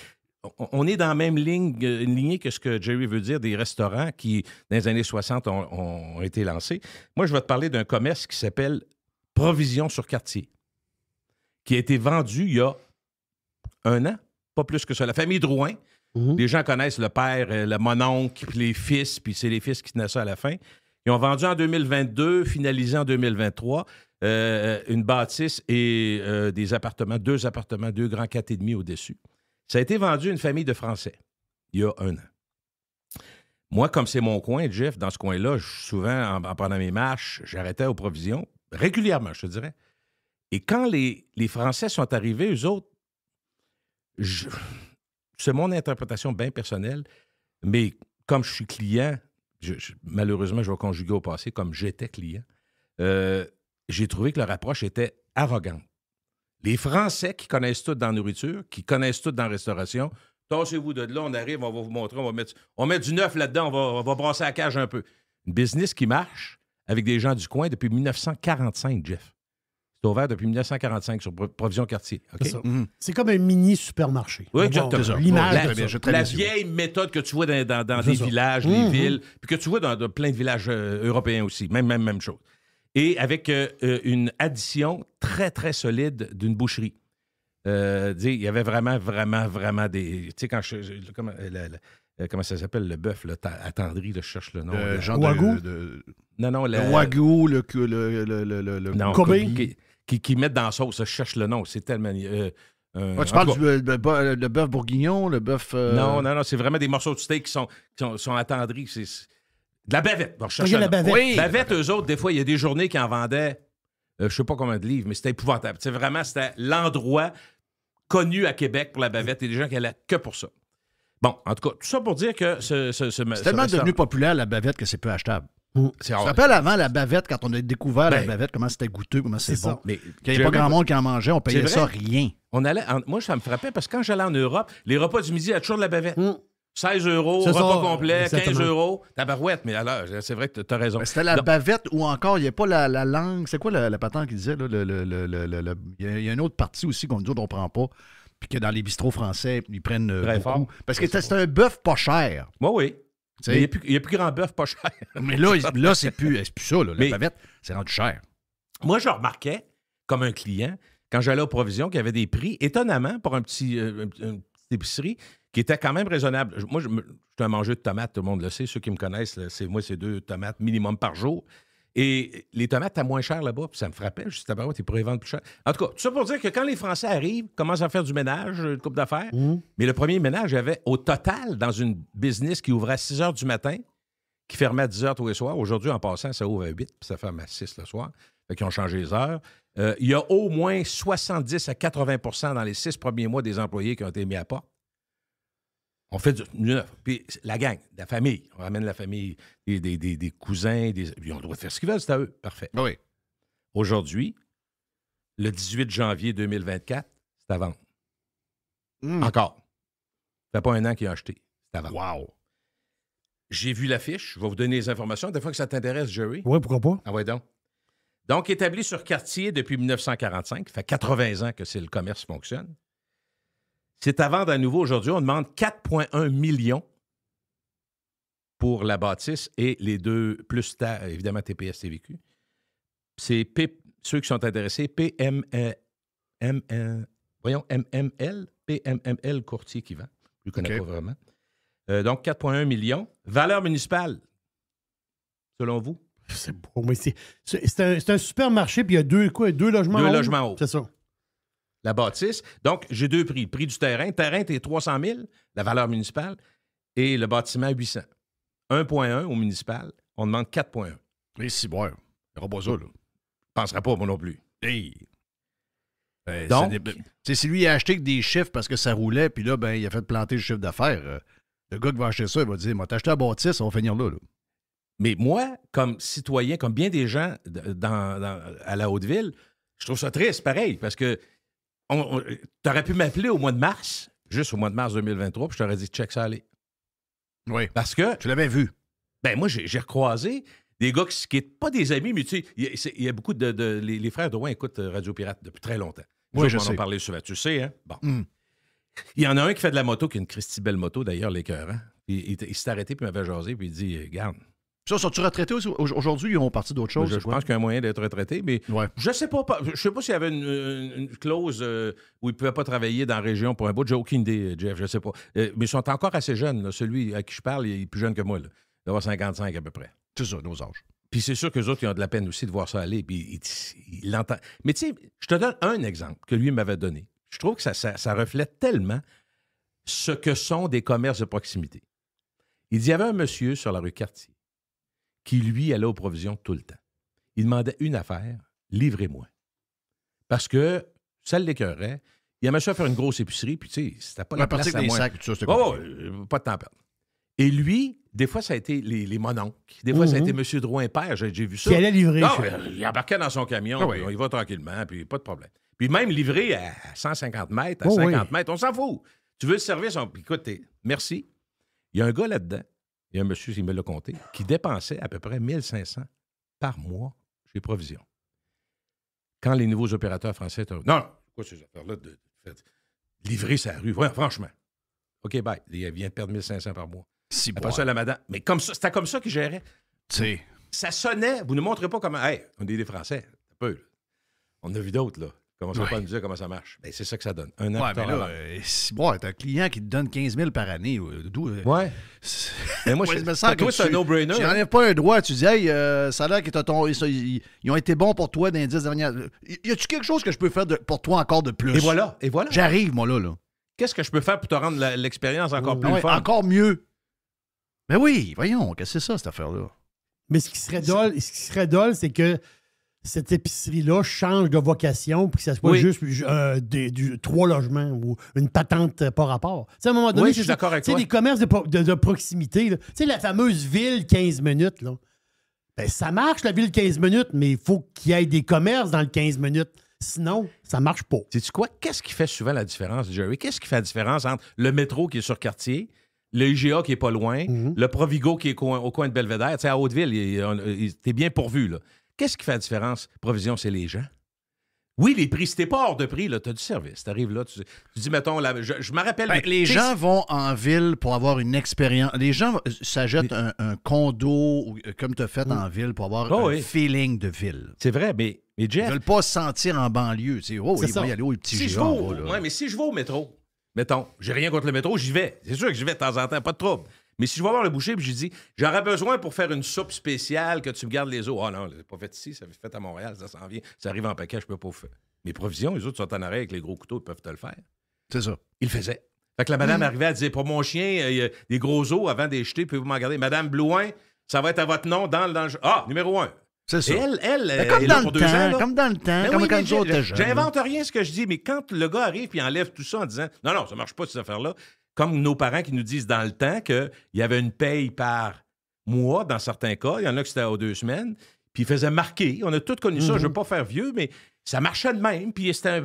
Speaker 5: on est dans la même lignée que ce que Jerry veut dire des restaurants qui, dans les années 60, ont été lancés. Moi, je vais te parler d'un commerce qui s'appelle Provision sur Quartier, qui a été vendu il y a 1 an, pas plus que ça. La famille Drouin, les gens connaissent le père, le mononcle, puis les fils, puis c'est les fils qui tenaient ça à la fin. Ils ont vendu en 2022, finalisé en 2023, une bâtisse et des appartements, 2 grands 4,5 au-dessus. Ça a été vendu à une famille de Français il y a 1 an. Moi, comme c'est mon coin, Jeff, dans ce coin-là, souvent, en prenant mes marches, j'arrêtais aux provisions, régulièrement, je te dirais. Et quand les Français sont arrivés, eux autres, c'est mon interprétation bien personnelle, mais comme je suis client, malheureusement, je vais conjuguer au passé, comme j'étais client, j'ai trouvé que leur approche était arrogante. Les Français qui connaissent tout dans la nourriture, qui connaissent tout dans la restauration, tassez-vous de là, on arrive, on va vous montrer, on met du neuf là-dedans, on va brasser la cage un peu. Une business qui marche avec des gens du coin depuis 1945, Jeff. C'est ouvert depuis 1945 sur Provision Quartier. Okay?
Speaker 4: C'est ça. C'est comme un mini-supermarché.
Speaker 5: Oui, exactement.
Speaker 4: L'image.
Speaker 5: La vieille méthode que tu vois dans les villages, les villes, puis que tu vois dans plein de villages européens aussi. Même chose. Et avec une addition très, très solide d'une boucherie. Il y avait vraiment des... Tu sais, quand comment ça s'appelle, le bœuf, là, attendri, je cherche le nom.
Speaker 4: Wagyu?
Speaker 5: Non,
Speaker 3: le Wagyu, le
Speaker 5: Kobe. Qui mettent dans la sauce, je cherche le nom, c'est tellement...
Speaker 3: tu parles du bœuf bourguignon, le bœuf...
Speaker 5: Non, c'est vraiment des morceaux de steak qui sont attendris. C'est de la bavette. Bon, je cherche
Speaker 4: la bavette.
Speaker 5: Oui. Bavette, eux autres, des fois, il y a des journées qui en vendaient, je ne sais pas combien de livres, mais c'était épouvantable. C'était l'endroit connu à Québec pour la bavette et des gens qui allaient que pour ça. Bon, en tout cas, tout ça pour dire que
Speaker 3: c'est tellement devenu populaire, la bavette, que c'est peu achetable. Tu te rappelles avant la bavette, quand on a découvert la bavette, comment c'était goûteux, comment c'est bon.
Speaker 5: Mais
Speaker 3: qu'il n'y avait pas grand monde qui en mangeait, on payait ça rien.
Speaker 5: Moi, ça me frappait parce que quand j'allais en Europe, les repas du midi, il y a toujours de la bavette. 16 €, repas complet, exactement. 15 €, tabarouette. Mais alors, c'est vrai que tu as raison.
Speaker 3: Mais c'était la bavette ou encore, il n'y a pas la langue. C'est quoi la patente qu'il disait? Là, il y a une autre partie aussi qu'on ne prend pas. Puis que dans les bistrots français, ils prennent
Speaker 5: très
Speaker 3: beaucoup.
Speaker 5: Fort.
Speaker 3: Parce que c'est un bœuf pas cher.
Speaker 5: Oui. Il n'y a plus grand bœuf pas cher.
Speaker 3: Mais là c'est plus ça. Là. La bavette, c'est rendu cher.
Speaker 5: Moi, je remarquais, comme un client, quand j'allais aux provisions, qu'il y avait des prix, étonnamment, pour une petite épicerie, qui était quand même raisonnable. Moi, je suis un mangeur de tomates, tout le monde le sait. Ceux qui me connaissent, c'est 2 tomates minimum par jour. Et les tomates étaient moins chères là-bas, puis ça me frappait. Je me suis dit, tu pourrais vendre plus cher. En tout cas, tout ça pour dire que quand les Français arrivent, commencent à faire du ménage, une couple d'affaires, mais le premier ménage, il y avait au total, dans une business qui ouvrait à 6 h du matin, qui fermait à 10 h tous les soirs. Aujourd'hui, en passant, ça ouvre à 8, puis ça ferme à 6 le soir. Fait qu'ils ont changé les heures. Il y a au moins 70 à 80 % dans les 6 premiers mois des employés qui ont été mis à porte. On fait du neuf. Puis la gang, la famille. On ramène la famille, des cousins. Ils ont le droit de faire ce qu'ils veulent, c'est à eux. Parfait.
Speaker 3: Oui.
Speaker 5: Aujourd'hui, le 18 janvier 2024, c'est à vendre. Encore. Ça fait pas 1 an qu'ils ont acheté. C'est à vendre.
Speaker 3: Wow.
Speaker 5: J'ai vu l'affiche. Je vais vous donner les informations. Des fois que ça t'intéresse, Jerry.
Speaker 4: Oui, pourquoi pas?
Speaker 5: Ah ouais, donc. Donc, établi sur quartier depuis 1945. Ça fait 80 ans que le commerce fonctionne. C'est à vendre à nouveau aujourd'hui. On demande 4,1 millions pour la bâtisse et les 2 plus évidemment TPS TVQ. C'est ceux qui sont intéressés, PMML Courtier qui vend. Je ne connais pas vraiment. Donc 4,1 millions. Valeur municipale, selon vous?
Speaker 4: C'est beau, mais c'est un supermarché, puis il y a 2 logements hauts.
Speaker 5: 2 logements hauts.
Speaker 4: C'est ça.
Speaker 5: La bâtisse. Donc, j'ai 2 prix. Le prix du terrain. Le terrain était 300 000, la valeur municipale, et le bâtiment, 800. 1,1 au municipal. On demande 4,1.
Speaker 3: Mais si, bon, il n'y aura pas ça, là.
Speaker 5: Je ne penserais pas, moi non plus.
Speaker 3: Hey.
Speaker 5: Donc,
Speaker 3: si lui a acheté que des chiffres parce que ça roulait, puis là, il a fait planter le chiffre d'affaires, le gars qui va acheter ça, il va dire, moi, t'as acheté la bâtisse, on va finir là.
Speaker 5: Mais moi, comme citoyen, comme bien des gens à la Haute-Ville, je trouve ça triste, pareil, parce que tu aurais pu m'appeler au mois de mars, juste au mois de mars 2023, puis je t'aurais dit, check ça, allez.
Speaker 3: Oui.
Speaker 5: Parce que...
Speaker 3: Tu l'avais vu.
Speaker 5: Moi, j'ai recroisé des gars qui n'étaient pas des amis, mais tu sais, il y a beaucoup les frères Drouin écoutent Radio Pirate depuis très longtemps.
Speaker 3: Oui, je sais.
Speaker 5: On en parlait souvent. Tu sais, hein? Bon. Il y en a un qui fait de la moto, qui a une Christy belle moto, d'ailleurs, l'écœurant. Il s'est arrêté, puis il m'avait jasé, puis il dit, regarde.
Speaker 3: Ça, sont-tu retraités aujourd'hui? Ils ont parti d'autre chose?
Speaker 5: Je pense qu'il y a un moyen d'être retraité, mais je sais pas s'il y avait une clause où il ne pouvait pas travailler dans la région pour un bout. J'ai aucune idée, Jeff, je sais pas. Mais ils sont encore assez jeunes. Là. Celui à qui je parle, il est plus jeune que moi. Là. Il doit avoir 55 à peu près.
Speaker 3: C'est ça, nos âges.
Speaker 5: Puis c'est sûr qu'eux autres, ils ont de la peine aussi de voir ça aller, puis ils l'entendent. Mais tu sais, je te donne un exemple que lui m'avait donné. Je trouve que ça reflète tellement ce que sont des commerces de proximité. Il dit, il y avait un monsieur sur la rue Cartier qui, lui, allait aux provisions tout le temps. Il demandait une affaire, livrez-moi. Parce que ça l'écœurait. Il aimait ça faire une grosse épicerie, puis tu sais, c'était pas la place à
Speaker 3: des
Speaker 5: moins.
Speaker 3: sacs, tout ça, c'était
Speaker 5: Pas de temps à perdre. Et lui, des fois, ça a été les mononcles. Des fois, ça a été M. Drouin-Père, j'ai vu ça.
Speaker 4: Qui allait livrer.
Speaker 5: Non, il embarquait dans son camion, puis il va tranquillement, puis pas de problème. Puis même livrer à 150 mètres, à 50 mètres, on s'en fout. Tu veux le service, puis écoute, merci. Il y a un gars là-dedans, il y a un monsieur, il me l'a compté, qui dépensait à peu près 1500 par mois chez Provision. Quand les nouveaux opérateurs français... Non, quoi ces affaires-là de livrer sa rue? Ouais, franchement. OK, bye. Il vient de perdre 1500 par mois. Après ça, la madame... Mais comme ça, c'était comme ça qu'il gérait.
Speaker 3: T'sais.
Speaker 5: Ça sonnait. Vous ne montrez pas comment... Hey, on est des Français. Un peu. Là. On en a vu d'autres, là. Commencez pas à nous dire comment ça marche. Ben, c'est ça que ça donne. Un an plus tard.
Speaker 3: T'as un client qui te donne 15 000 par année.
Speaker 5: Ouais. Mais moi, je me sens que c'est un no-brainer.
Speaker 3: Tu n'enlèves pas un droit. Tu dis, hey, ça a l'air qu'ils ont été bons pour toi dans les 10 dernières... Y a-tu quelque chose que je peux faire pour toi encore de plus?
Speaker 5: Et voilà.
Speaker 3: J'arrive, moi, là.
Speaker 5: Qu'est-ce que je peux faire pour te rendre l'expérience encore plus fun?
Speaker 3: Encore mieux. Ben oui, voyons, qu'est-ce que c'est ça, cette affaire-là?
Speaker 4: Mais ce qui serait drôle, c'est que cette épicerie-là change de vocation pour que ça soit juste 3 logements ou une patente par rapport. Tu sais, à un moment donné,
Speaker 5: je suis d'accord avec toi.
Speaker 4: Les commerces de proximité, tu sais, la fameuse ville 15 minutes, là, ben, ça marche, la ville 15 minutes, mais il faut qu'il y ait des commerces dans le 15 minutes. Sinon, ça ne marche pas.
Speaker 5: Sais-tu quoi? Qu'est-ce qui fait souvent la différence, Jerry? Qu'est-ce qui fait la différence entre le métro qui est sur Cartier, le IGA qui est pas loin, le Provigo qui est au coin de Belvédère? Tu sais, à Hauteville, t'es bien pourvu, là. Qu'est-ce qui fait la différence? Provision, c'est les gens. Oui, les prix, si t'es pas hors de prix, tu as du service. Tu arrives là, tu dis, mettons, je me rappelle...
Speaker 3: les gens vont en ville pour avoir une expérience. Les gens s'achètent un condo, comme tu as fait en ville, pour avoir un feeling de ville.
Speaker 5: C'est vrai, mais Jeff...
Speaker 3: Ils veulent pas se sentir en banlieue. Ils vont y aller au petit géant.
Speaker 5: Mais si je vais au métro, mettons, j'ai rien contre le métro, j'y vais. C'est sûr que j'y vais de temps en temps, pas de trouble. Mais si je vais voir le boucher et je dis, j'aurais besoin pour faire une soupe spéciale que tu me gardes les os. Ah non, c'est pas fait ici, ça fait à Montréal, ça s'en vient. Ça arrive en paquet, je peux pas vous faire. Mes provisions, les autres sont en arrêt avec les gros couteaux, ils peuvent te le faire.
Speaker 3: C'est ça.
Speaker 5: Ils le faisaient. Fait que la madame arrivait, elle disait, pour mon chien, il y a des gros os avant de les jeter, pouvez-vous m'en garder? Madame Blouin, ça va être à votre nom dans le... Ah, numéro 1.
Speaker 3: C'est ça.
Speaker 5: Et elle
Speaker 3: comme
Speaker 5: est
Speaker 3: dans
Speaker 5: là pour
Speaker 3: le
Speaker 5: 2
Speaker 3: temps,
Speaker 5: ans. Là.
Speaker 3: Comme dans le temps,
Speaker 5: Ben
Speaker 3: comme
Speaker 5: oui,
Speaker 3: quand nous autres étions jeunes.
Speaker 5: J'invente rien ce que je dis, mais quand le gars arrive et enlève tout ça en disant, non, ça marche pas cette affaire-là, comme nos parents qui nous disent dans le temps qu'il y avait une paye par mois, dans certains cas, il y en a qui c'était aux 2 semaines, puis ils faisaient marquer. On a tous connu ça, je veux pas faire vieux, mais ça marchait de même, puis c'était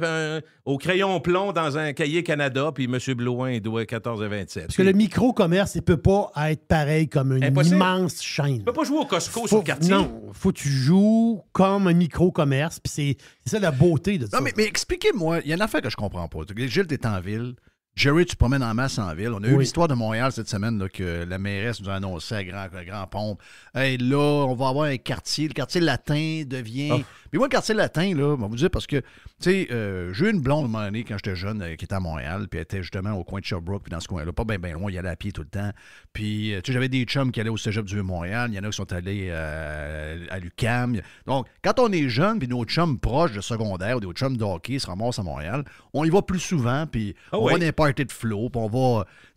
Speaker 5: au crayon plomb dans un cahier Canada, puis M. Blouin, il doit 14,27.
Speaker 4: Parce que le micro-commerce, il peut pas être pareil comme une immense chaîne.
Speaker 5: Tu peux pas jouer au Costco sur le quartier.
Speaker 4: Non, faut que tu joues comme un micro-commerce, puis c'est ça la beauté de ça.
Speaker 3: Non, mais expliquez-moi, il y a une affaire que je comprends pas. Gilles, t'es en ville. Jerry, tu te promènes en masse en ville. On a eu l'histoire de Montréal cette semaine là, que la mairesse nous a annoncé à grand pompe. Hey, là, on va avoir un quartier. Le quartier latin devient... Puis moi, le quartier latin, là, on va vous dire parce que, tu sais, j'ai eu une blonde à un moment donné quand j'étais jeune qui était à Montréal, puis elle était justement au coin de Sherbrooke, puis dans ce coin-là, pas bien loin, il allait à pied tout le temps. Puis, tu sais, j'avais des chums qui allaient au cégep du Vieux-Montréal, il y en a qui sont allés à l'UQAM. Donc, quand on est jeune, puis nos chums proches de secondaire ou des chums de hockey se ramassent à Montréal, on y va plus souvent, puis on va dans les parties de flow, puis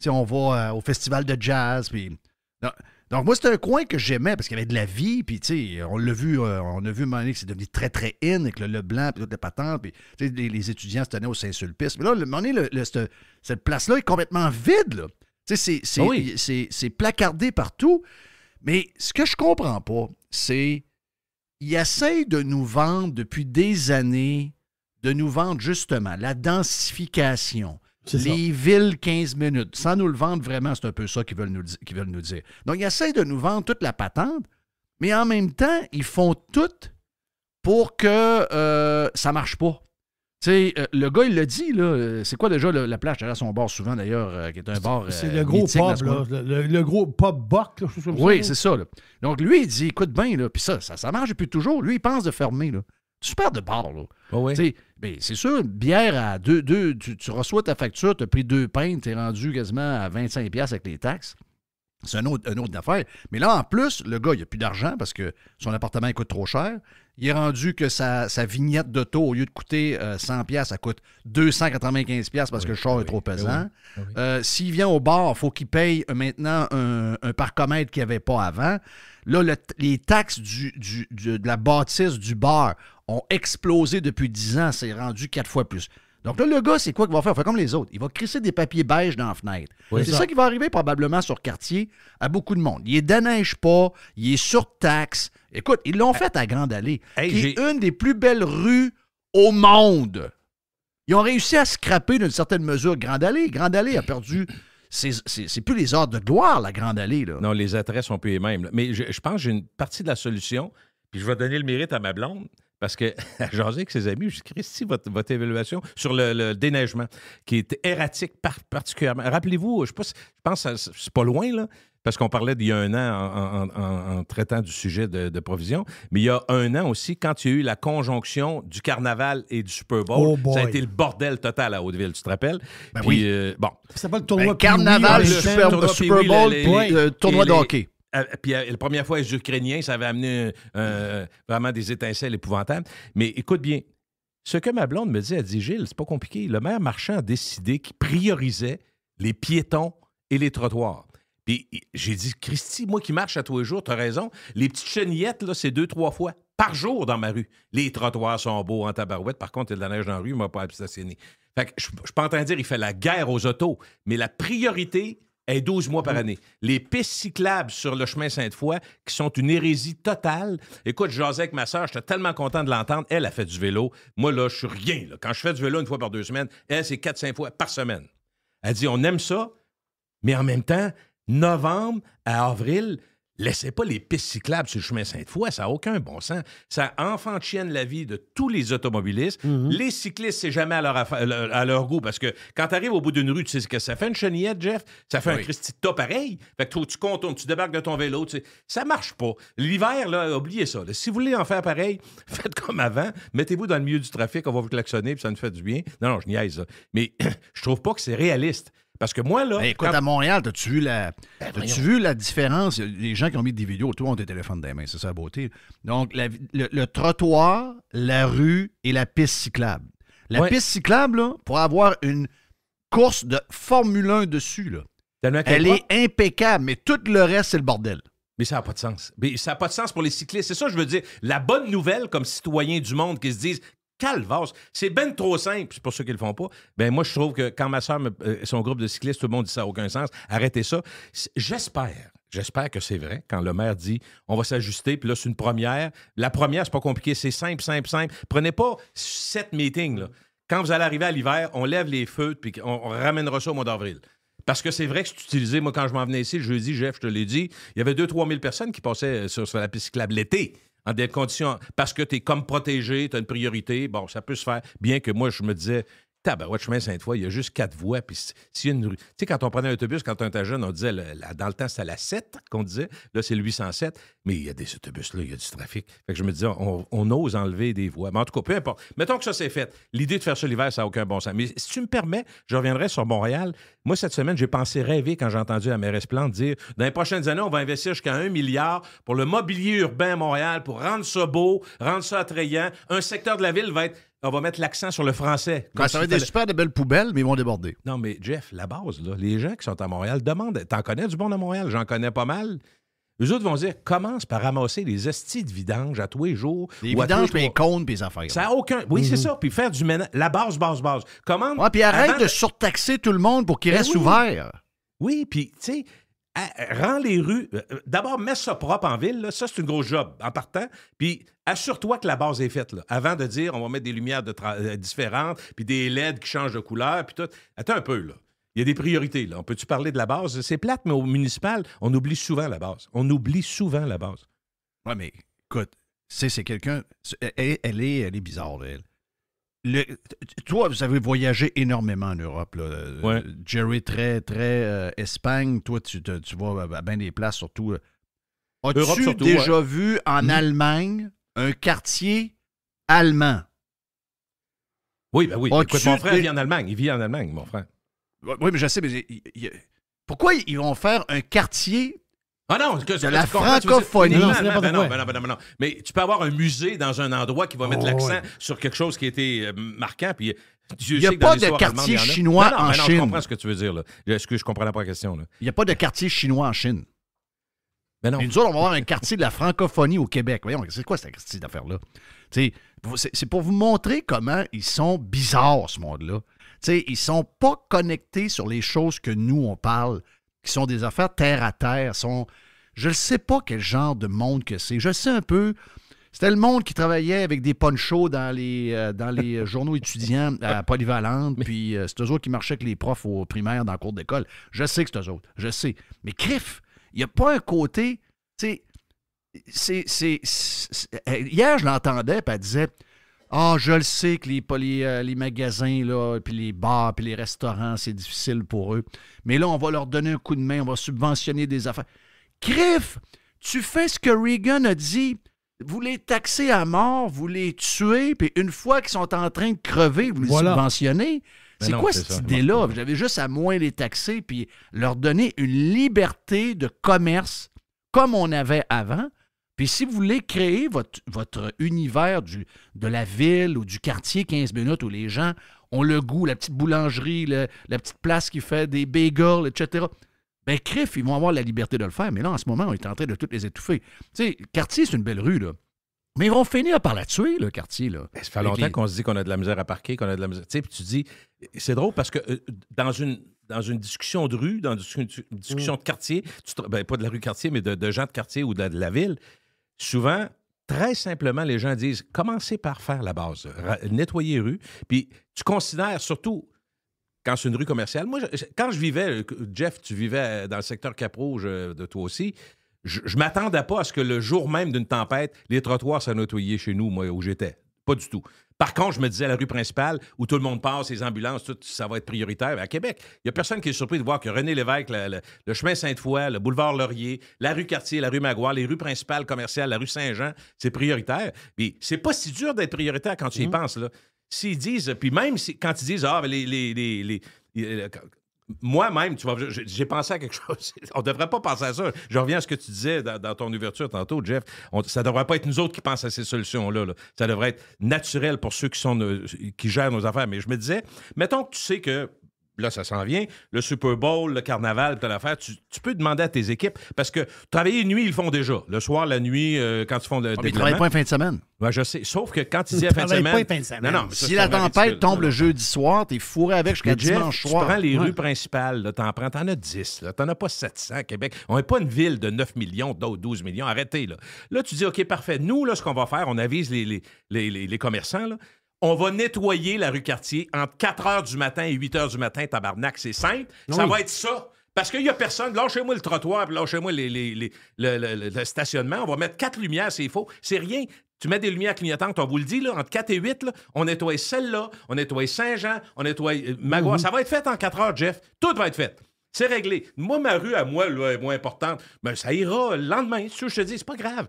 Speaker 3: on va au festival de jazz, puis... Donc, moi, c'était un coin que j'aimais parce qu'il y avait de la vie, puis, tu sais, on a vu à un moment donné que c'est devenu très, très in avec le blanc, puis toutes les patentes, puis, tu sais, les étudiants se tenaient au Saint-Sulpice. Mais là, à un moment donné, cette place-là est complètement vide, là. Tu sais, c'est placardé partout. Mais ce que je comprends pas, c'est qu'ils essayent de nous vendre depuis des années, de nous vendre justement la densification. Les villes 15 minutes. Sans nous le vendre vraiment, c'est un peu ça qu'ils veulent nous dire. Donc, ils essaient de nous vendre toute la patente, mais en même temps, ils font tout pour que ça ne marche pas. Tu sais, le gars, il l'a dit, là. C'est quoi déjà la plage? J'allais à son bar souvent, d'ailleurs, qui est un bar.
Speaker 4: C'est le gros pub, là. Le gros pub Buck, là, je sais pas.
Speaker 3: Oui, c'est ça, là. Donc, lui, il dit, écoute bien, là. Puis ça marche depuis toujours. Lui, il pense de fermer, là. Super de bar, là.
Speaker 5: Oh oui.
Speaker 3: Tu sais, ben, c'est sûr, une bière à 2, tu reçois ta facture, tu as pris 2 pintes, tu es rendu quasiment à 25$ avec les taxes. C'est une autre affaire. Mais là, en plus, le gars, il n'a plus d'argent parce que son appartement il coûte trop cher. Il est rendu que sa vignette d'auto, au lieu de coûter 100$, ça coûte 295$ parce que le char est trop pesant. S'il vient au bar, il faut qu'il paye maintenant un parcomètre qu'il n'y avait pas avant. Là, les taxes de la bâtisse du bar ont explosé depuis 10 ans. C'est rendu 4 fois plus. Donc là, le gars, c'est quoi qu'il va faire? Il va faire comme les autres. Il va crisser des papiers beige dans la fenêtre.
Speaker 5: Oui,
Speaker 3: c'est ça qui va arriver probablement sur quartier à beaucoup de monde. Il ne déneige pas, il est surtaxe. Écoute, ils l'ont fait à Grande Allée, qui est une des plus belles rues au monde. Ils ont réussi à scraper d'une certaine mesure Grande Allée. Grande Allée a perdu... C'est plus les heures de gloire, la Grande Allée, là.
Speaker 5: Non, les attraits sont plus les mêmes. Là. Mais je pense que j'ai une partie de la solution, puis je vais donner le mérite à ma blonde. Parce que, à jaser avec ses amis, je dis, Christy, votre évaluation sur le déneigement, qui est erratique particulièrement. Rappelez-vous, je pense que c'est pas loin, là, parce qu'on parlait d'il y a un an en traitant du sujet de provision, mais il y a un an aussi, quand il y a eu la conjonction du carnaval et du Super Bowl, ça a été le bordel total à Hauteville, tu te rappelles?
Speaker 3: Ben
Speaker 5: puis,
Speaker 3: oui.
Speaker 5: Bon.
Speaker 4: Ça s'appelle le tournoi
Speaker 3: carnaval, Super Bowl, puis tournoi de hockey.
Speaker 5: Puis la première fois, les Ukrainiens, ça avait amené vraiment des étincelles épouvantables. Mais écoute bien, ce que ma blonde me dit, elle dit, Gilles, c'est pas compliqué. Le maire Marchand a décidé qu'il priorisait les piétons et les trottoirs. Puis j'ai dit, Christy, moi qui marche à tous les jours, t'as raison, les petites chenillettes, là, c'est 2-3 fois par jour dans ma rue. Les trottoirs sont beaux en tabarouette. Par contre, il y a de la neige dans la rue, il ne m'a pas stationné. Fait que je suis pas en train de dire qu'il fait la guerre aux autos, mais la priorité est 12 mois par année. Les pistes cyclables sur le chemin Sainte-Foy, qui sont une hérésie totale. Écoute, je jasais avec ma soeur, j'étais tellement content de l'entendre. Elle a fait du vélo. Moi, là, je suis rien. Là. Quand je fais du vélo une fois par 2 semaines, elle, c'est 4-5 fois par semaine. Elle dit, on aime ça, mais en même temps, novembre à avril, laissez pas les pistes cyclables sur le chemin Sainte-Foy, ça n'a aucun bon sens. Ça enfantienne la vie de tous les automobilistes. Les cyclistes, c'est jamais à leur goût, parce que quand tu arrives au bout d'une rue, tu sais ce que ça fait une chenillette, Jeff? Ça fait un Christy de tas pareil. Fait que tu contournes, tu débarques de ton vélo, tu sais. Ça marche pas. L'hiver, là, oubliez ça. Là. Si vous voulez en faire pareil, faites comme avant. Mettez-vous dans le milieu du trafic, on va vous klaxonner, puis ça nous fait du bien. Non, je niaise ça. Mais je trouve pas que c'est réaliste. Parce que moi, là...
Speaker 3: Ben, écoute, à Montréal, as-tu vu la différence? Les gens qui ont mis des vidéos, tout le monde ont des téléphones dans les mains, c'est ça la beauté. Donc, le trottoir, la rue et la piste cyclable. La piste cyclable, là, pour avoir une course de Formule 1 dessus, là, elle est impeccable, mais tout le reste, c'est le bordel.
Speaker 5: Mais ça n'a pas de sens. Mais ça n'a pas de sens pour les cyclistes. C'est ça, je veux dire. La bonne nouvelle, comme citoyens du monde, qui se disent... Calvasse, c'est ben trop simple, c'est pour ceux qui le font pas. Ben moi, je trouve que quand ma soeur, son groupe de cyclistes, tout le monde dit ça n'a aucun sens, arrêtez ça. J'espère que c'est vrai, quand le maire dit on va s'ajuster, puis là, c'est une première. La première, c'est pas compliqué, c'est simple. Prenez pas 7 meetings, là. Quand vous allez arriver à l'hiver, on lève les feux, puis on ramènera ça au mois d'avril. Parce que c'est vrai que c'est utilisé. Moi, quand je m'en venais ici, le jeudi, Jeff, je te l'ai dit, il y avait 2-3 000 personnes qui passaient sur la piste cyclable l'été. En des conditions, parce que tu es comme protégé, tu as une priorité, bon, ça peut se faire. Bien que moi, je me disais, tabarouette, chemin Sainte-Foy, il y a juste 4 voies. Puis s'il y a une rue. Tu sais, quand on prenait l'autobus, quand on était jeune, on disait, dans le temps, c'était la 7 qu'on disait. Là, c'est le 807. Mais il y a des autobus, là, il y a du trafic. Fait que je me disais, on ose enlever des voies. Mais en tout cas, peu importe. Mettons que ça, c'est fait. L'idée de faire ça l'hiver, ça n'a aucun bon sens. Mais si tu me permets, je reviendrai sur Montréal. Moi, cette semaine, j'ai pensé rêver quand j'ai entendu la mairesse Plante dire, dans les prochaines années, on va investir jusqu'à 1 milliard pour le mobilier urbain à Montréal, pour rendre ça beau, rendre ça attrayant. Un secteur de la ville va être... On va mettre l'accent sur le français.
Speaker 3: Ça va être des super de belles poubelles, mais ils vont déborder.
Speaker 5: Non, mais Jeff, la base, là, les gens qui sont à Montréal demandent... T'en connais du bon à Montréal? J'en connais pas mal. Eux autres vont dire, commence par ramasser les hosties de vidange à tous les jours.
Speaker 3: Les vidanges, puis les cônes, puis les affaires.
Speaker 5: Ça n'a aucun... Oui, c'est ça. Puis faire du ménage. La base. Comment...
Speaker 3: Ouais, puis arrête de surtaxer tout le monde pour qu'il reste ouvert.
Speaker 5: Oui, puis, tu sais... Rends les rues... D'abord, mets ça propre en ville. Là. Ça, c'est une grosse job en partant. Puis assure-toi que la base est faite. Là, avant de dire, on va mettre des lumières différentes, puis des LED qui changent de couleur, puis tout. Attends un peu, là. Il y a des priorités. Là. On peut-tu parler de la base? C'est plate, mais au municipal, on oublie souvent la base. Oui,
Speaker 3: mais écoute, c'est quelqu'un... Elle est bizarre, elle. toi, vous avez voyagé énormément en Europe. Là.
Speaker 5: Ouais.
Speaker 3: Jerry, très, très Espagne. Toi, tu vas à bien des places, surtout. As-tu
Speaker 5: Europe surtout,
Speaker 3: déjà vu en Allemagne un quartier allemand?
Speaker 5: Oui, ben oui.
Speaker 3: As-tu
Speaker 5: Écoute, mon frère vit en Allemagne. Il vit en Allemagne, mon frère.
Speaker 3: Oui, mais je sais, mais pourquoi ils vont faire un quartier
Speaker 5: Ah non,
Speaker 3: de la francophonie?
Speaker 5: Non. Mais tu peux avoir un musée dans un endroit qui va mettre l'accent sur quelque chose qui a été marquant. Puis
Speaker 3: il n'y a pas de quartier chinois en Chine.
Speaker 5: Je comprends ce que tu veux dire. Là. Est-ce que je ne comprenais pas la question? Il
Speaker 3: n'y a pas de quartier chinois en Chine.
Speaker 5: Mais non.
Speaker 3: Et nous autres, on va avoir un quartier de la francophonie au Québec. Voyons, c'est quoi cette affaire-là? C'est pour vous montrer comment ils sont bizarres, ce monde-là. Ils ne sont pas connectés sur les choses que nous, on parle, qui sont des affaires terre à terre. Je ne sais pas quel genre de monde que c'est. Je sais un peu. C'était le monde qui travaillait avec des ponchos dans les journaux étudiants à Polyvalente, puis c'est eux autres qui marchaient avec les profs au primaire dans le cours d'école. Je sais que c'est eux autres. Je sais. Mais crif, il n'y a pas un côté. Hier, je l'entendais, puis elle disait je le sais que les magasins, là, puis les bars, puis les restaurants, c'est difficile pour eux. Mais là, on va leur donner un coup de main, on va subventionner des affaires. Crif, tu fais ce que Reagan a dit. Vous les taxez à mort, vous les tuez, puis une fois qu'ils sont en train de crever, vous les subventionnez. C'est quoi cette idée-là? Vous avez juste à moins les taxer puis leur donner une liberté de commerce comme on avait avant. Puis si vous voulez créer votre univers de la ville ou du quartier 15 minutes où les gens ont le goût, la petite boulangerie, la petite place qui fait des bagels, etc., bien, crif, ils vont avoir la liberté de le faire. Mais là, en ce moment, on est en train de toutes les étouffer. Tu sais, Cartier, c'est une belle rue, là. Mais ils vont finir par la tuer, le quartier, là.
Speaker 5: Ça fait longtemps qu'on se dit qu'on a de la misère à parquer, qu'on a de la misère. Tu sais, puis tu dis, c'est drôle parce que dans une discussion de rue, dans une discussion de quartier, pas de la rue Cartier, mais de gens de quartier ou de la ville, souvent, très simplement, les gens disent, commencez par faire la base, nettoyer les rues, puis tu considères surtout, quand c'est une rue commerciale, moi, quand je vivais, Jeff, tu vivais dans le secteur Cap-Rouge de toi aussi, je ne m'attendais pas à ce que le jour même d'une tempête, les trottoirs soient nettoyés chez nous, moi, où j'étais. Pas du tout. Par contre, je me disais, la rue principale, où tout le monde passe, les ambulances, tout, ça va être prioritaire. À Québec, il n'y a personne qui est surpris de voir que René Lévesque, le chemin Sainte-Foy, le boulevard Laurier, la rue Cartier, la rue Maguire, les rues principales commerciales, la rue Saint-Jean, c'est prioritaire. Puis c'est pas si dur d'être prioritaire quand tu y penses, là. S'ils disent, puis même quand ils disent, moi-même, tu vois, j'ai pensé à quelque chose. On ne devrait pas penser à ça. Je reviens à ce que tu disais dans ton ouverture tantôt, Jeff. Ça ne devrait pas être nous autres qui pensons à ces solutions-là. Là. Ça devrait être naturel pour ceux qui gèrent nos affaires. Mais je me disais, mettons que tu sais que là, ça s'en vient, le Super Bowl, le carnaval, telle affaire, tu peux demander à tes équipes, parce que travailler une nuit, ils le font déjà. Le soir, la nuit, quand ils font le
Speaker 3: ils ne travaillent pas en fin de semaine.
Speaker 5: Ouais, je sais. Sauf que quand ils disent à fin de semaine...
Speaker 3: Non, si la tempête tombe le jeudi soir, t'es fourré avec jusqu'à dimanche soir.
Speaker 5: Tu prends les rues principales, t'en as 10, t'en as pas 700 à Québec. On n'est pas une ville de 9 millions, d'autres 12 millions. Arrêtez, là. Là, tu dis, OK, parfait. Nous, là, ce qu'on va faire, on avise les commerçants, là. On va nettoyer la rue Cartier entre 4 h du matin et 8 h du matin, tabarnak, c'est simple. Oui. Ça va être ça. Parce qu'il n'y a personne. Lâchez-moi le trottoir, puis lâchez-moi le stationnement. On va mettre 4 lumières, c'est faux. C'est rien. Tu mets des lumières clignotantes, on vous le dit, là, entre 4 et 8, là, on nettoie celle-là, on nettoie Saint-Jean, on nettoie Maguire. Ça va être fait en 4 heures, Jeff. Tout va être fait. C'est réglé. Moi, ma rue, à moi, là, est moins importante. Mais ça ira le lendemain. C'est sûr, je te dis, c'est pas grave.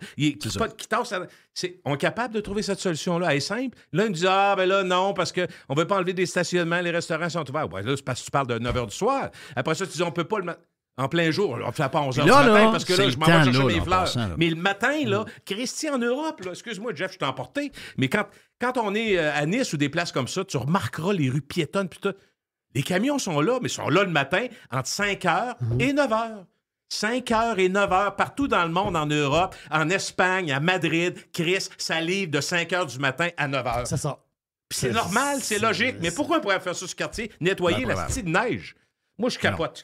Speaker 5: On est capable de trouver cette solution-là. Elle est simple. Là, ils me disent, ben là, non, parce qu'on ne veut pas enlever des stationnements, les restaurants sont ouverts. Ouais, là, c'est parce que tu parles de 9 h du soir. Après ça, tu dis, on peut pas le mettre en plein jour. On ne fait pas 11 h du matin parce que là, je m'en vais chercher mes fleurs. Mais le matin, là, Christy, en Europe, là, excuse-moi, Jeff, je t'ai emporté, mais quand on est à Nice ou des places comme ça, tu remarqueras les rues piétonnes, puis tout. Les camions sont là, mais ils sont là le matin entre 5 h et 9 h. 5 h et 9 h, partout dans le monde, en Europe, en Espagne, à Madrid, Chris, ça livre de 5 h du matin à 9 h.
Speaker 4: C'est ça.
Speaker 5: C'est normal, c'est logique. Mais pourquoi on pourrait faire ça sur ce quartier? Nettoyer la petite neige. Moi, je capote.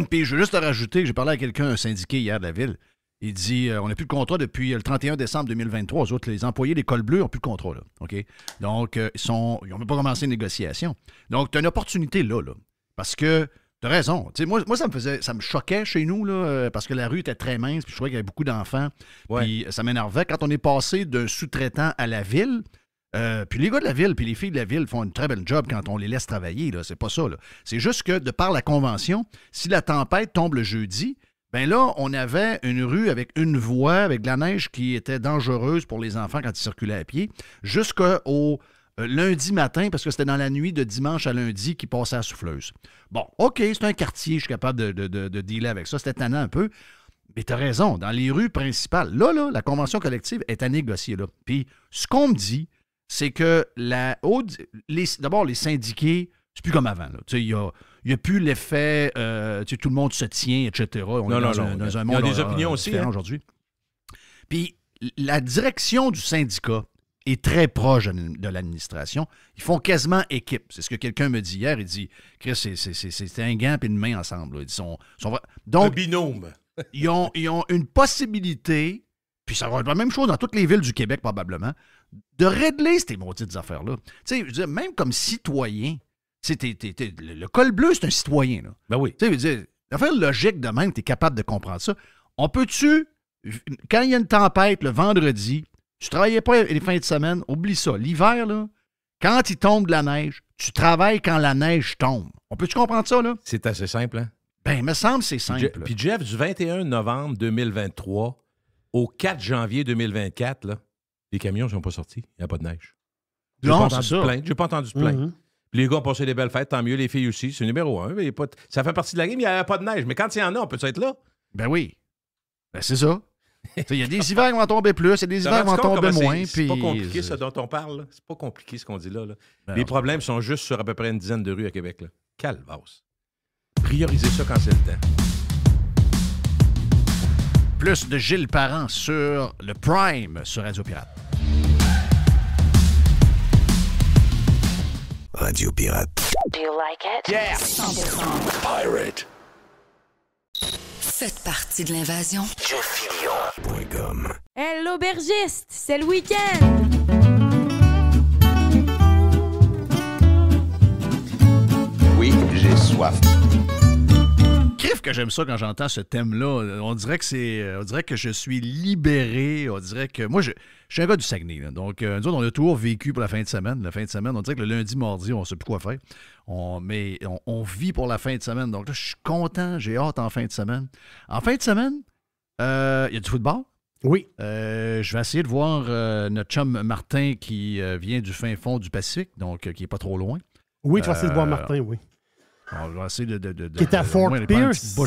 Speaker 3: Puis je veux juste te rajouter, j'ai parlé à quelqu'un, un syndiqué hier de la ville. Il dit, on n'a plus de contrat depuis le 31 décembre 2023. Eux autres, les employés des cols bleus n'ont plus de contrat. Là, OK? Donc, ils n'ont même pas commencé les négociations. Donc, tu as une opportunité là. Parce que tu as raison. T'sais, moi, ça me choquait chez nous, là, parce que la rue était très mince, puis je trouvais qu'il y avait beaucoup d'enfants. Ouais. Puis ça m'énervait. Quand on est passé d'un sous-traitant à la ville, Puis les gars de la ville, puis les filles de la ville font une très belle job quand on les laisse travailler. Là. C'est pas ça. Là. C'est juste que, de par la convention, si la tempête tombe le jeudi, ben là, on avait une rue avec une voie, avec de la neige qui était dangereuse pour les enfants quand ils circulaient à pied, jusqu'au lundi matin, parce que c'était dans la nuit de dimanche à lundi qu'ils passaient à la souffleuse. Bon, OK, c'est un quartier, je suis capable de dealer avec ça. C'était tannant un peu. Mais tu as raison, dans les rues principales, là, la convention collective est à négocier. Là. Puis, ce qu'on me dit, c'est que d'abord, les syndiqués, c'est plus comme avant. Il n'y a plus l'effet tout le monde se tient, etc. On est dans un monde
Speaker 5: il y a des opinions aussi
Speaker 3: aujourd'hui. Puis, la direction du syndicat est très proche de l'administration. Ils font quasiment équipe. C'est ce que quelqu'un me dit hier. Il dit, Chris, c'est un gant et une main ensemble. Là. Donc,
Speaker 5: un binôme.
Speaker 3: ils ont une possibilité, puis ça va être la même chose dans toutes les villes du Québec probablement, de régler ces maudites affaires-là. Tu sais, je veux dire, même comme citoyen, le col bleu, c'est un citoyen. Là.
Speaker 5: Ben oui.
Speaker 3: Tu sais, je veux dire, l'affaire logique de même, tu es capable de comprendre ça. On peut-tu, quand il y a une tempête le vendredi, tu travaillais pas les fins de semaine, oublie ça. L'hiver, là, quand il tombe de la neige, tu travailles quand la neige tombe. On peut-tu comprendre ça, là?
Speaker 5: C'est assez simple, hein?
Speaker 3: Ben, il me semble que c'est simple.
Speaker 5: Puis Jeff, du 21 novembre 2023 au 4 janvier 2024, là, les camions ne sont pas sortis. Il n'y a pas de neige. J'ai pas entendu de plainte. J'ai pas entendu de plainte. Puis les gars ont passé des belles fêtes, tant mieux, les filles aussi. C'est numéro 1. Ça fait partie de la game, il n'y a pas de neige. Mais quand il y en a, on peut être là?
Speaker 3: Ben oui. Ben c'est ça. Il y a des hivers qui vont tomber plus, il y a des hivers qui vont tomber moins.
Speaker 5: C'est pas compliqué, ça, dont on parle. Là. C'est pas compliqué, ce qu'on dit là. Ben les problèmes sont juste sur à peu près une dizaine de rues à Québec. Là. Calvasse. Priorisez ça quand c'est le temps.
Speaker 3: Plus de Gilles Parent sur le Prime sur Radio Pirate.
Speaker 1: Radio Pirate.
Speaker 2: Do you like it?
Speaker 1: Yeah!
Speaker 2: 100%.
Speaker 1: Pirate.
Speaker 2: Faites partie de l'invasion.
Speaker 1: JeffFillion.com.
Speaker 6: Hey, l'aubergiste, c'est le week-end!
Speaker 1: Oui, j'ai soif.
Speaker 3: Crif que j'aime ça quand j'entends ce thème-là. On dirait que je suis libéré. On dirait que... Moi, je suis un gars du Saguenay. Là. Donc, nous autres, on a toujours vécu pour la fin de semaine. La fin de semaine, on dirait que le lundi, mardi, on ne sait plus quoi faire. Mais on vit pour la fin de semaine. Donc là, je suis content. J'ai hâte en fin de semaine. En fin de semaine, il y a du football.
Speaker 4: Oui.
Speaker 3: Je vais essayer de voir notre chum Martin qui vient du fin fond du Pacifique, donc qui n'est pas trop loin.
Speaker 4: Oui, tu vas essayer de voir Martin, oui.
Speaker 3: On va essayer
Speaker 4: qui est à Fort Pierce.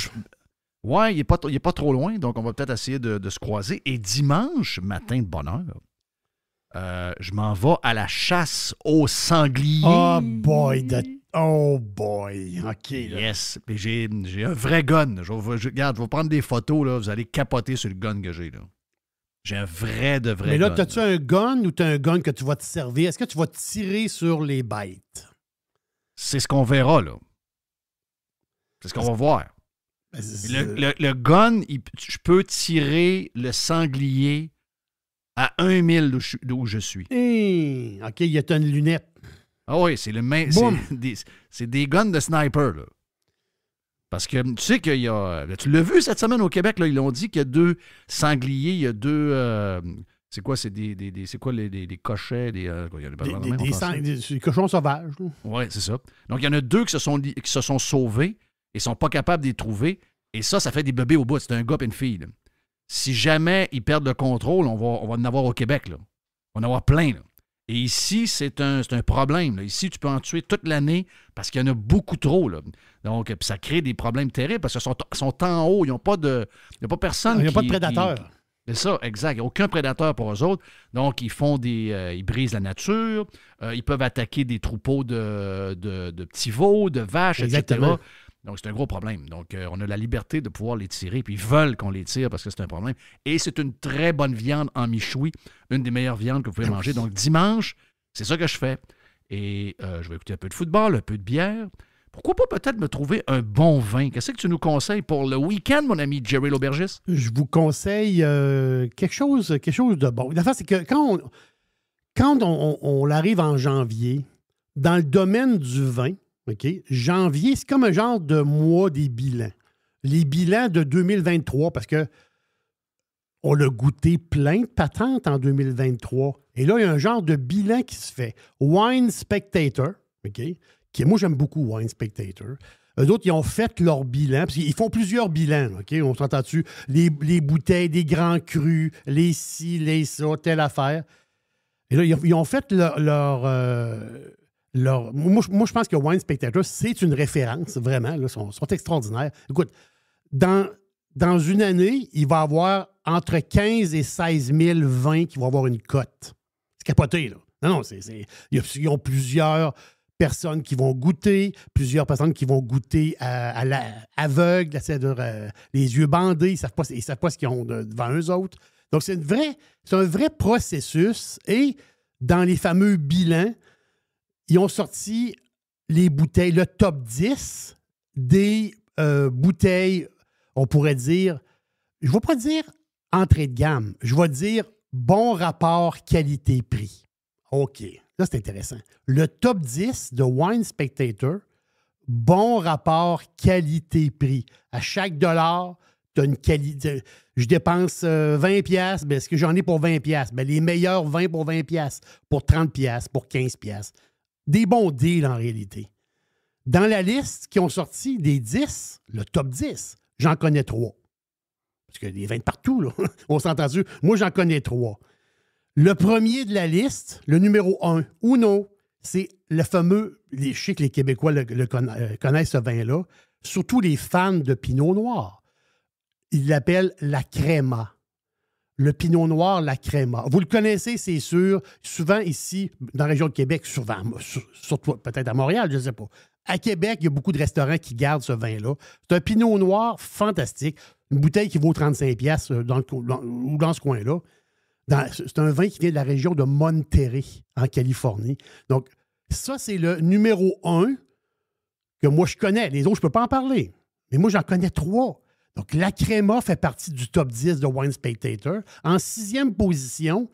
Speaker 3: Oui, il n'est pas trop loin, donc on va peut-être essayer de se croiser. Et dimanche matin de bonne heure, je m'en vais à la chasse aux sangliers.
Speaker 4: Oh boy, oh boy. OK. Là.
Speaker 3: Yes. Puis j'ai un vrai gun. Regarde, je vais prendre des photos, là, vous allez capoter sur le gun que j'ai. Là. J'ai un vrai gun.
Speaker 4: Mais là, as-tu un gun ou t'as un gun que tu vas te servir? Est-ce que tu vas tirer sur les bêtes?
Speaker 3: C'est ce qu'on verra, là. C'est ce qu'on va voir. Le gun, je peux tirer le sanglier à 1 mille d'où je suis.
Speaker 4: OK, il y a une lunette.
Speaker 3: Ah oui, c'est c'est des guns de sniper, là. Parce que tu sais qu'il y a... Tu l'as vu cette semaine au Québec, là, ils l'ont dit qu'il y a 2 sangliers, il y a 2... c'est quoi? C'est c'est quoi des cochets? Des
Speaker 4: cochons sauvages.
Speaker 3: Oui, c'est ça. Donc, il y en a 2 qui se sont sauvés et ne sont pas capables de les trouver. Et ça fait des bébés au bout. C'est un gars et une fille. Là. Si jamais ils perdent le contrôle, on va en avoir au Québec. Là. On va en avoir plein. Là. Et ici, c'est un problème. Là. Ici, tu peux en tuer toute l'année parce qu'il y en a beaucoup trop. Là. Donc, ça crée des problèmes terribles parce qu'ils sont en haut. Il n'y a pas personne.
Speaker 4: Il n'y a pas de prédateurs.
Speaker 3: C'est ça, exact. Il n'y a aucun prédateur pour eux autres. Donc, ils font ils brisent la nature. Ils peuvent attaquer des troupeaux de petits veaux, de vaches,
Speaker 4: exactement.
Speaker 3: etc. Donc, c'est un gros problème. Donc, on a la liberté de pouvoir les tirer, puis ils veulent qu'on les tire parce que c'est un problème. Et c'est une très bonne viande en michoui, une des meilleures viandes que vous pouvez manger. Donc, dimanche, c'est ça que je fais. Et je vais écouter un peu de football, un peu de bière. Pourquoi pas peut-être me trouver un bon vin? Qu'est-ce que tu nous conseilles pour le week-end, mon ami Jerry l'aubergiste? Je
Speaker 4: vous conseille quelque chose de bon. La face, c'est que quand on arrive en janvier, dans le domaine du vin, OK, janvier, c'est comme un genre de mois des bilans. Les bilans de 2023, parce que on a goûté plein de patentes en 2023. Et là, il y a un genre de bilan qui se fait. Wine Spectator, OK? Moi, j'aime beaucoup Wine Spectator. Eux autres, ils ont fait leur bilan, parce qu'ils font plusieurs bilans, OK? On s'entend dessus. Les bouteilles, des grands crus, les ci, les ça, telle affaire. Et là, ils ont fait leur moi, je pense que Wine Spectator, c'est une référence, vraiment. Là, sont extraordinaires. Écoute, dans une année, il va y avoir entre 15 et 16 000 vins qui vont avoir une cote. C'est capoté, là. Non, ils ont plusieurs personnes qui vont goûter, plusieurs personnes qui vont goûter à l'aveugle, les yeux bandés, ils ne savent pas ce qu'ils ont devant eux autres. Donc, c'est un vrai processus. Et dans les fameux bilans, ils ont sorti les bouteilles, le top 10 des bouteilles, on pourrait dire, je ne vais pas dire entrée de gamme, je vais dire bon rapport qualité-prix. OK, là, c'est intéressant. Le top 10 de Wine Spectator, bon rapport qualité-prix. À chaque dollar, tu as une qualité. Je dépense 20$, ben, est-ce que j'en ai pour 20$? Ben, les meilleurs vins pour 20$, pour 30$, pour 15$. Des bons deals, en réalité. Dans la liste qui ont sorti des 10, le top 10, j'en connais 3. Parce qu'il y a des vins de partout, là. On s'entend dessus. Moi, j'en connais 3. Le premier de la liste, le numéro 1, Uno, c'est le fameux, je sais que les Québécois connaissent ce vin-là, surtout les fans de Pinot Noir. Ils l'appellent la Crema. Le Pinot Noir, la Crema. Vous le connaissez, c'est sûr. Souvent ici, dans la région de Québec, surtout peut-être à Montréal, je ne sais pas. À Québec, il y a beaucoup de restaurants qui gardent ce vin-là. C'est un Pinot Noir fantastique. Une bouteille qui vaut 35$ dans ce coin-là. C'est un vin qui vient de la région de Monterrey, en Californie. Donc, ça, c'est le numéro 1 que moi, je connais. Les autres, je ne peux pas en parler. Mais moi, j'en connais 3. Donc, la Crema fait partie du top 10 de Wine Spectator. En 6e position,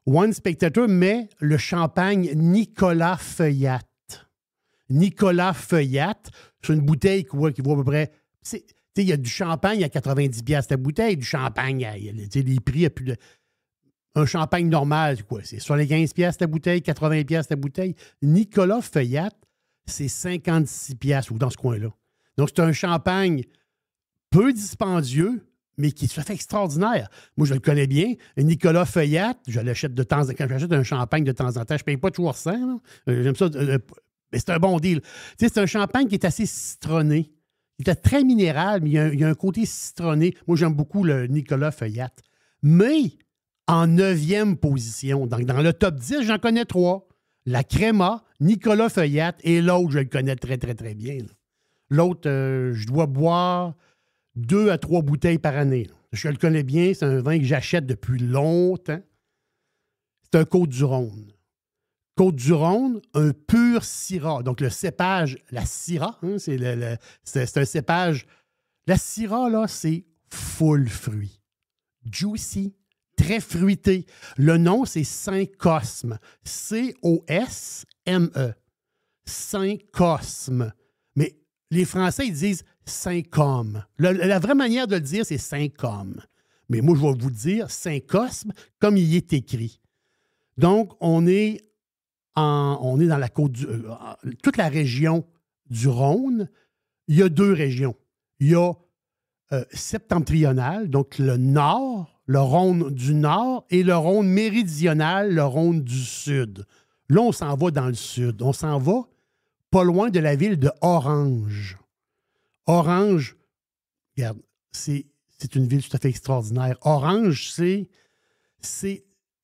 Speaker 4: Wine Spectator met le champagne Nicolas Feuillatte. Nicolas Feuillatte, c'est une bouteille qui vaut à peu près... Il y a du champagne à 90$ la bouteille, du champagne, les prix à plus de... Un champagne normal, c'est quoi? C'est sur les 15$ la bouteille, 80$ la bouteille. Nicolas Feuillatte, c'est 56$ ou dans ce coin-là. Donc, c'est un champagne peu dispendieux, mais qui se fait extraordinaire. Moi, je le connais bien. Nicolas Feuillatte, je l'achète de temps en temps. Quand j'achète un champagne de temps en temps, je ne paye pas toujours 100. J'aime ça. Mais c'est un bon deal. C'est un champagne qui est assez citronné. Il est très minéral, mais il y a un côté citronné. Moi, j'aime beaucoup le Nicolas Feuillatte. Mais en 9e position, donc dans le top 10, j'en connais 3. La Crema, Nicolas Feuillatte et l'autre, je le connais très, très, très bien. L'autre, je dois boire 2 à 3 bouteilles par année. Je le connais bien, c'est un vin que j'achète depuis longtemps. C'est un Côte-du-Rhône. Côte-du-Rhône, un pur Syrah. Donc, le cépage, la Syrah, c'est un cépage. La Syrah, là, c'est full fruit. Juicy, très fruité. Le nom, c'est Saint-Cosme. C-O-S-M-E. Saint-Cosme. Mais les Français, ils disent Saint-Côme. La vraie manière de le dire, c'est Saint-Côme. Mais moi, je vais vous dire Saint-Cosme comme il est écrit. Donc, on est dans la côte toute la région du Rhône. Il y a 2 régions. Il y a septentrional, donc le nord, le Rhône du nord, et le Rhône méridional, le Rhône du sud. Là, on s'en va dans le sud. On s'en va pas loin de la ville de Orange. Orange, regarde, c'est une ville tout à fait extraordinaire. Orange,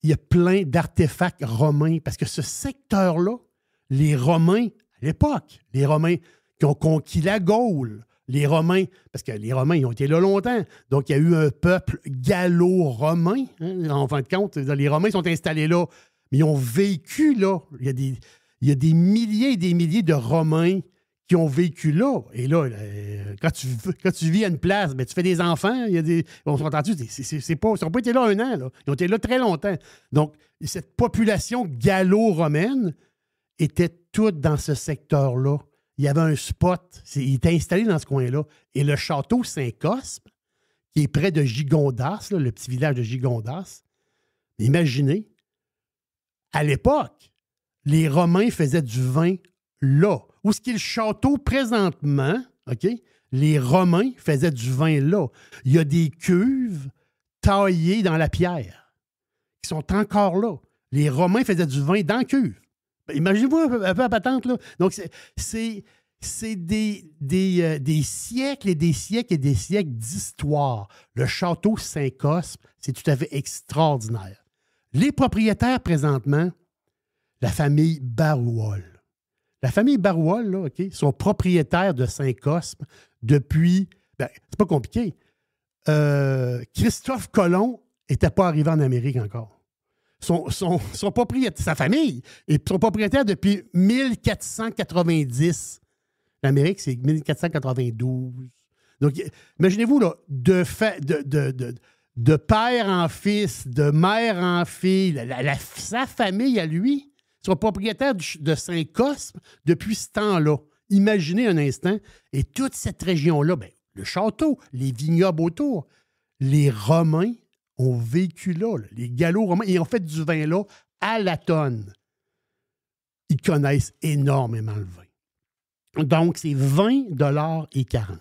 Speaker 4: il y a plein d'artefacts romains parce que ce secteur-là, les Romains, à l'époque, les Romains qui ont conquis la Gaule, les Romains, parce que les Romains, ils ont été là longtemps, donc il y a eu un peuple gallo-romain, en fin de compte, les Romains sont installés là, mais ils ont vécu là. Il y a des milliers et des milliers de Romains qui ont vécu là. Et là, quand tu vis à une place, ben, tu fais des enfants, on s'entend dessus, ils n'ont pas été là 1 an, là. Ils ont été là très longtemps. Donc, cette population gallo-romaine était toute dans ce secteur-là. Il y avait un spot, il était installé dans ce coin-là. Et le château Saint-Cosme, qui est près de Gigondas, là, le petit village de Gigondas. Imaginez, à l'époque, les Romains faisaient du vin là. Où est-ce qu'il y a le château présentement, OK? Les Romains faisaient du vin là. Il y a des cuves taillées dans la pierre qui sont encore là. Les Romains faisaient du vin dans la cuve. Imaginez-vous un peu la patente, là. Donc, c'est des siècles et des siècles et des siècles d'histoire. Le château Saint-Cosme, c'est tout à fait extraordinaire. Les propriétaires, présentement, la famille Barouol. La famille Barouol, là, OK, sont propriétaires de Saint-Cosme depuis... c'est pas compliqué. Christophe Colomb n'était pas arrivé en Amérique encore. Son propriétaire, sa famille, est son propriétaire depuis 1490. L'Amérique, c'est 1492. Donc, imaginez-vous, là, de père en fils, de mère en fille, sa famille à lui, sont propriétaires de Saint-Cosme depuis ce temps-là. Imaginez un instant, et toute cette région-là, le château, les vignobles autour, les Romains ont vécu là, les Gallo-Romains, ils ont fait du vin là à la tonne. Ils connaissent énormément le vin. Donc, c'est 20,40 $.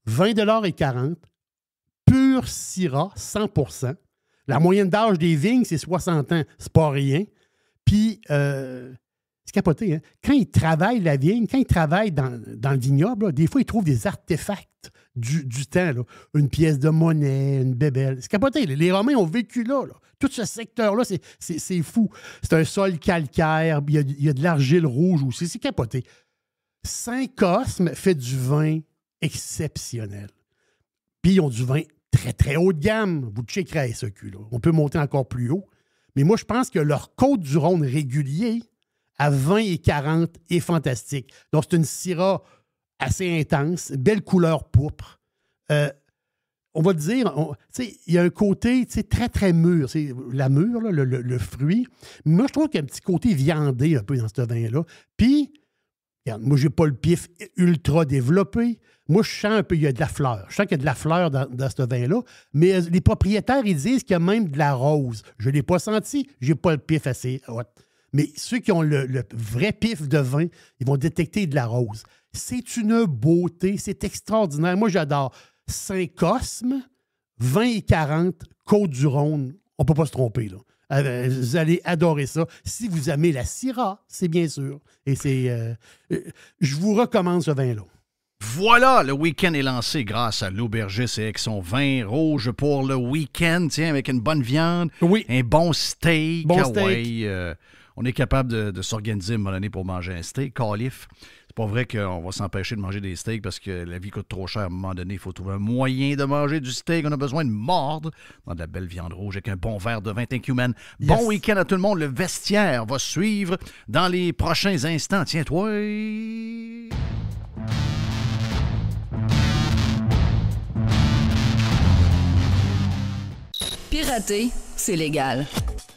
Speaker 4: 20,40 $, pur Syrah, 100%. La moyenne d'âge des vignes, c'est 60 ans. C'est pas rien. Puis, c'est capoté, hein? Quand ils travaillent la vigne, quand ils travaillent dans le vignoble, là, des fois, ils trouvent des artefacts du temps. Là. Une pièce de monnaie, une bébelle. C'est capoté. Les Romains ont vécu là. Tout ce secteur-là, c'est fou. C'est un sol calcaire. Il y a de l'argile rouge aussi. C'est capoté. Saint-Cosme fait du vin exceptionnel. Puis, ils ont du vin très, très haut de gamme. Vous checkerez à SEQ. Là. On peut monter encore plus haut. Mais moi, je pense que leur Côte-du-Rhône régulier à 20,40 $ est fantastique. Donc, c'est une Syrah assez intense, belle couleur pourpre. On va dire, il y a un côté très, très mûr. C'est la mûre, là, le fruit. Moi, je trouve qu'il y a un petit côté viandé un peu dans ce vin-là. Puis, regarde, moi, je n'ai pas le pif ultra développé. Moi, je sens un peu, il y a de la fleur. Je sens qu'il y a de la fleur dans ce vin-là. Mais les propriétaires, ils disent qu'il y a même de la rose. Je ne l'ai pas senti. Je n'ai pas le pif assez hot. Mais ceux qui ont le vrai pif de vin, ils vont détecter de la rose. C'est une beauté. C'est extraordinaire. Moi, j'adore. Saint-Cosme, 20,40 $, Côte-du-Rhône. On ne peut pas se tromper, là. Vous allez adorer ça. Si vous aimez la Syrah, c'est bien sûr. Et je vous recommande ce vin-là.
Speaker 3: Voilà, le week-end est lancé grâce à l'Aubergiste et avec son vin rouge pour le week-end, tiens, avec une bonne viande,
Speaker 4: oui.
Speaker 3: Un bon steak.
Speaker 4: Bon steak.
Speaker 3: Ouais, on est capable de s'organiser à un moment donné pour manger un steak. Calife. C'est pas vrai qu'on va s'empêcher de manger des steaks parce que la vie coûte trop cher. À un moment donné, il faut trouver un moyen de manger du steak. On a besoin de mordre dans de la belle viande rouge avec un bon verre de vin. Thank you, man. Yes. Bon week-end à tout le monde. Le vestiaire va suivre dans les prochains instants. Tiens-toi.
Speaker 2: Pirater, c'est légal.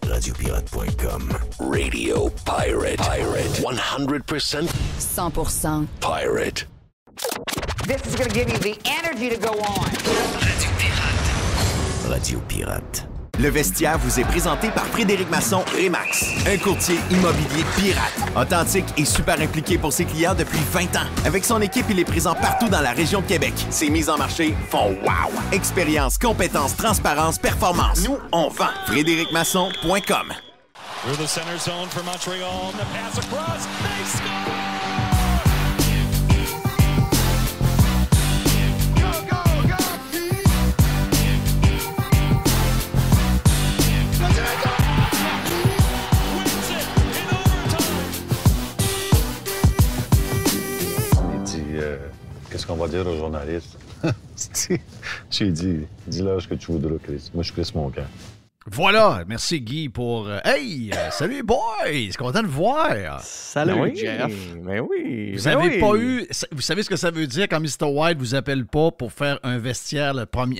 Speaker 1: Radiopirate.com. Radio Pirate. 100%
Speaker 2: 100%
Speaker 1: pirate.
Speaker 7: This is going to give you the energy to go on.
Speaker 1: Radio Pirate. Radio Pirate.
Speaker 8: Le vestiaire vous est présenté par Frédéric Masson Remax, un courtier immobilier pirate, authentique et super impliqué pour ses clients depuis 20 ans. Avec son équipe, il est présent partout dans la région de Québec. Ses mises en marché font wow! Expérience, compétence, transparence, performance. Nous, on vend. FrédéricMasson.com.
Speaker 9: Through the center zone for Montreal, the pass across, they score!
Speaker 10: Qu'est-ce qu'on va dire aux journalistes? J'ai dit, dis-leur ce que tu voudras, Chris. Moi, je Chris mon camp.
Speaker 3: Voilà, merci Guy pour... Hey, salut boys, content de voir.
Speaker 11: Salut Jeff.
Speaker 5: Mais oui.
Speaker 3: Vous avez pas eu... Vous savez ce que ça veut dire quand Mr. White vous appelle pas pour faire un vestiaire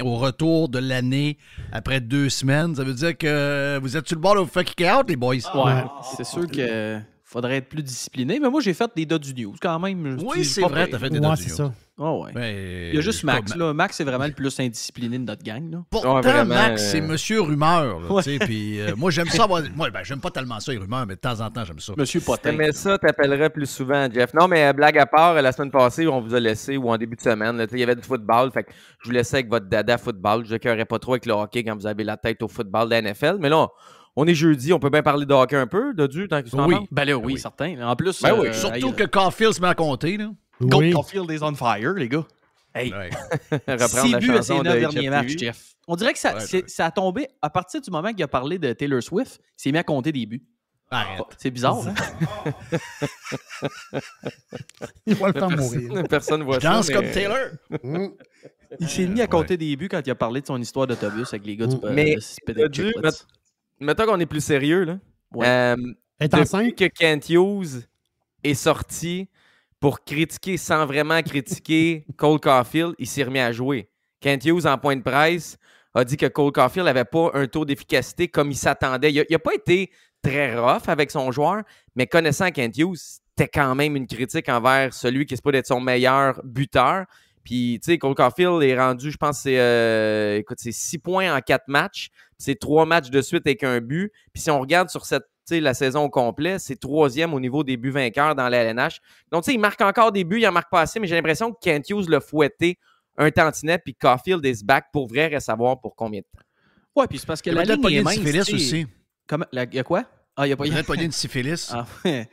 Speaker 3: au retour de l'année après 2 semaines? Ça veut dire que vous êtes sur le bord de vous faire kicker out, les boys?
Speaker 11: Ouais, c'est sûr que... faudrait être plus discipliné. Mais moi, j'ai fait des Dodge News quand même.
Speaker 3: Oui, c'est vrai, t'as fait des Dodge News.
Speaker 4: C'est ça.
Speaker 11: Oh, ouais.
Speaker 3: Ben,
Speaker 11: il y a juste Max. Là. Max, c'est vraiment le plus indiscipliné de notre gang. Là.
Speaker 3: Pourtant,
Speaker 11: vraiment,
Speaker 3: Max, c'est Monsieur Rumeur. Là,
Speaker 11: ouais.
Speaker 3: Puis moi, j'aime ça. Moi, j'aime pas tellement ça, les rumeurs, mais de temps en temps, j'aime ça.
Speaker 11: Monsieur Potin.
Speaker 12: Mais ça, t'appellerais plus souvent, Jeff. Non, mais blague à part, la semaine passée, on vous a laissé, ou en début de semaine, il y avait du football. Fait que je vous laissais avec votre dada football. Je n'écœurais pas trop avec le hockey quand vous avez la tête au football de la NFL. Mais là, on est jeudi, on peut bien parler de hockey un peu, Dodu, tant qu'il s'en parle?
Speaker 11: Ben là, oui, certain. En plus,
Speaker 3: surtout que Caulfield se met à compter. Là.
Speaker 11: Caulfield is on fire, les gars. Hey, 6 buts à ses 9 derniers matchs, Jeff. On dirait que ça a tombé à partir du moment qu'il a parlé de Taylor Swift, il s'est mis à compter des buts.
Speaker 3: Arrête.
Speaker 11: C'est bizarre, hein?
Speaker 4: Il va le temps de mourir.
Speaker 12: Personne voit ça.
Speaker 3: Danse comme Taylor.
Speaker 11: Il s'est mis à compter des buts quand il a parlé de son histoire d'autobus avec les gars du
Speaker 12: mettons qu'on est plus sérieux, là.
Speaker 11: Ouais.
Speaker 12: Depuis que Kent Hughes est sorti pour critiquer sans vraiment critiquer Cole Caulfield, il s'est remis à jouer. Kent Hughes, en point de presse, a dit que Cole Caulfield n'avait pas un taux d'efficacité comme il s'attendait. Il n'a pas été très rough avec son joueur, mais connaissant Kent Hughes, c'était quand même une critique envers celui qui est supposé être son meilleur buteur. Puis, tu sais, Cole Caulfield est rendu, je pense, c'est 6 points en 4 matchs. C'est 3 matchs de suite avec un but. Puis si on regarde sur la saison au complet, c'est 3e au niveau des buts vainqueurs dans la LNH. Donc, tu sais, il marque encore des buts, il en marque pas assez, mais j'ai l'impression que Kent Hughes l'a fouetté un tantinet, puis Caulfield is back pour vrai, reste savoir pour combien de temps.
Speaker 11: Ouais, puis c'est parce que la ligne est mince.
Speaker 3: Syphilis aussi.
Speaker 11: Il y a quoi? Ah, il y a pas
Speaker 3: une syphilis.
Speaker 11: Ah, ouais.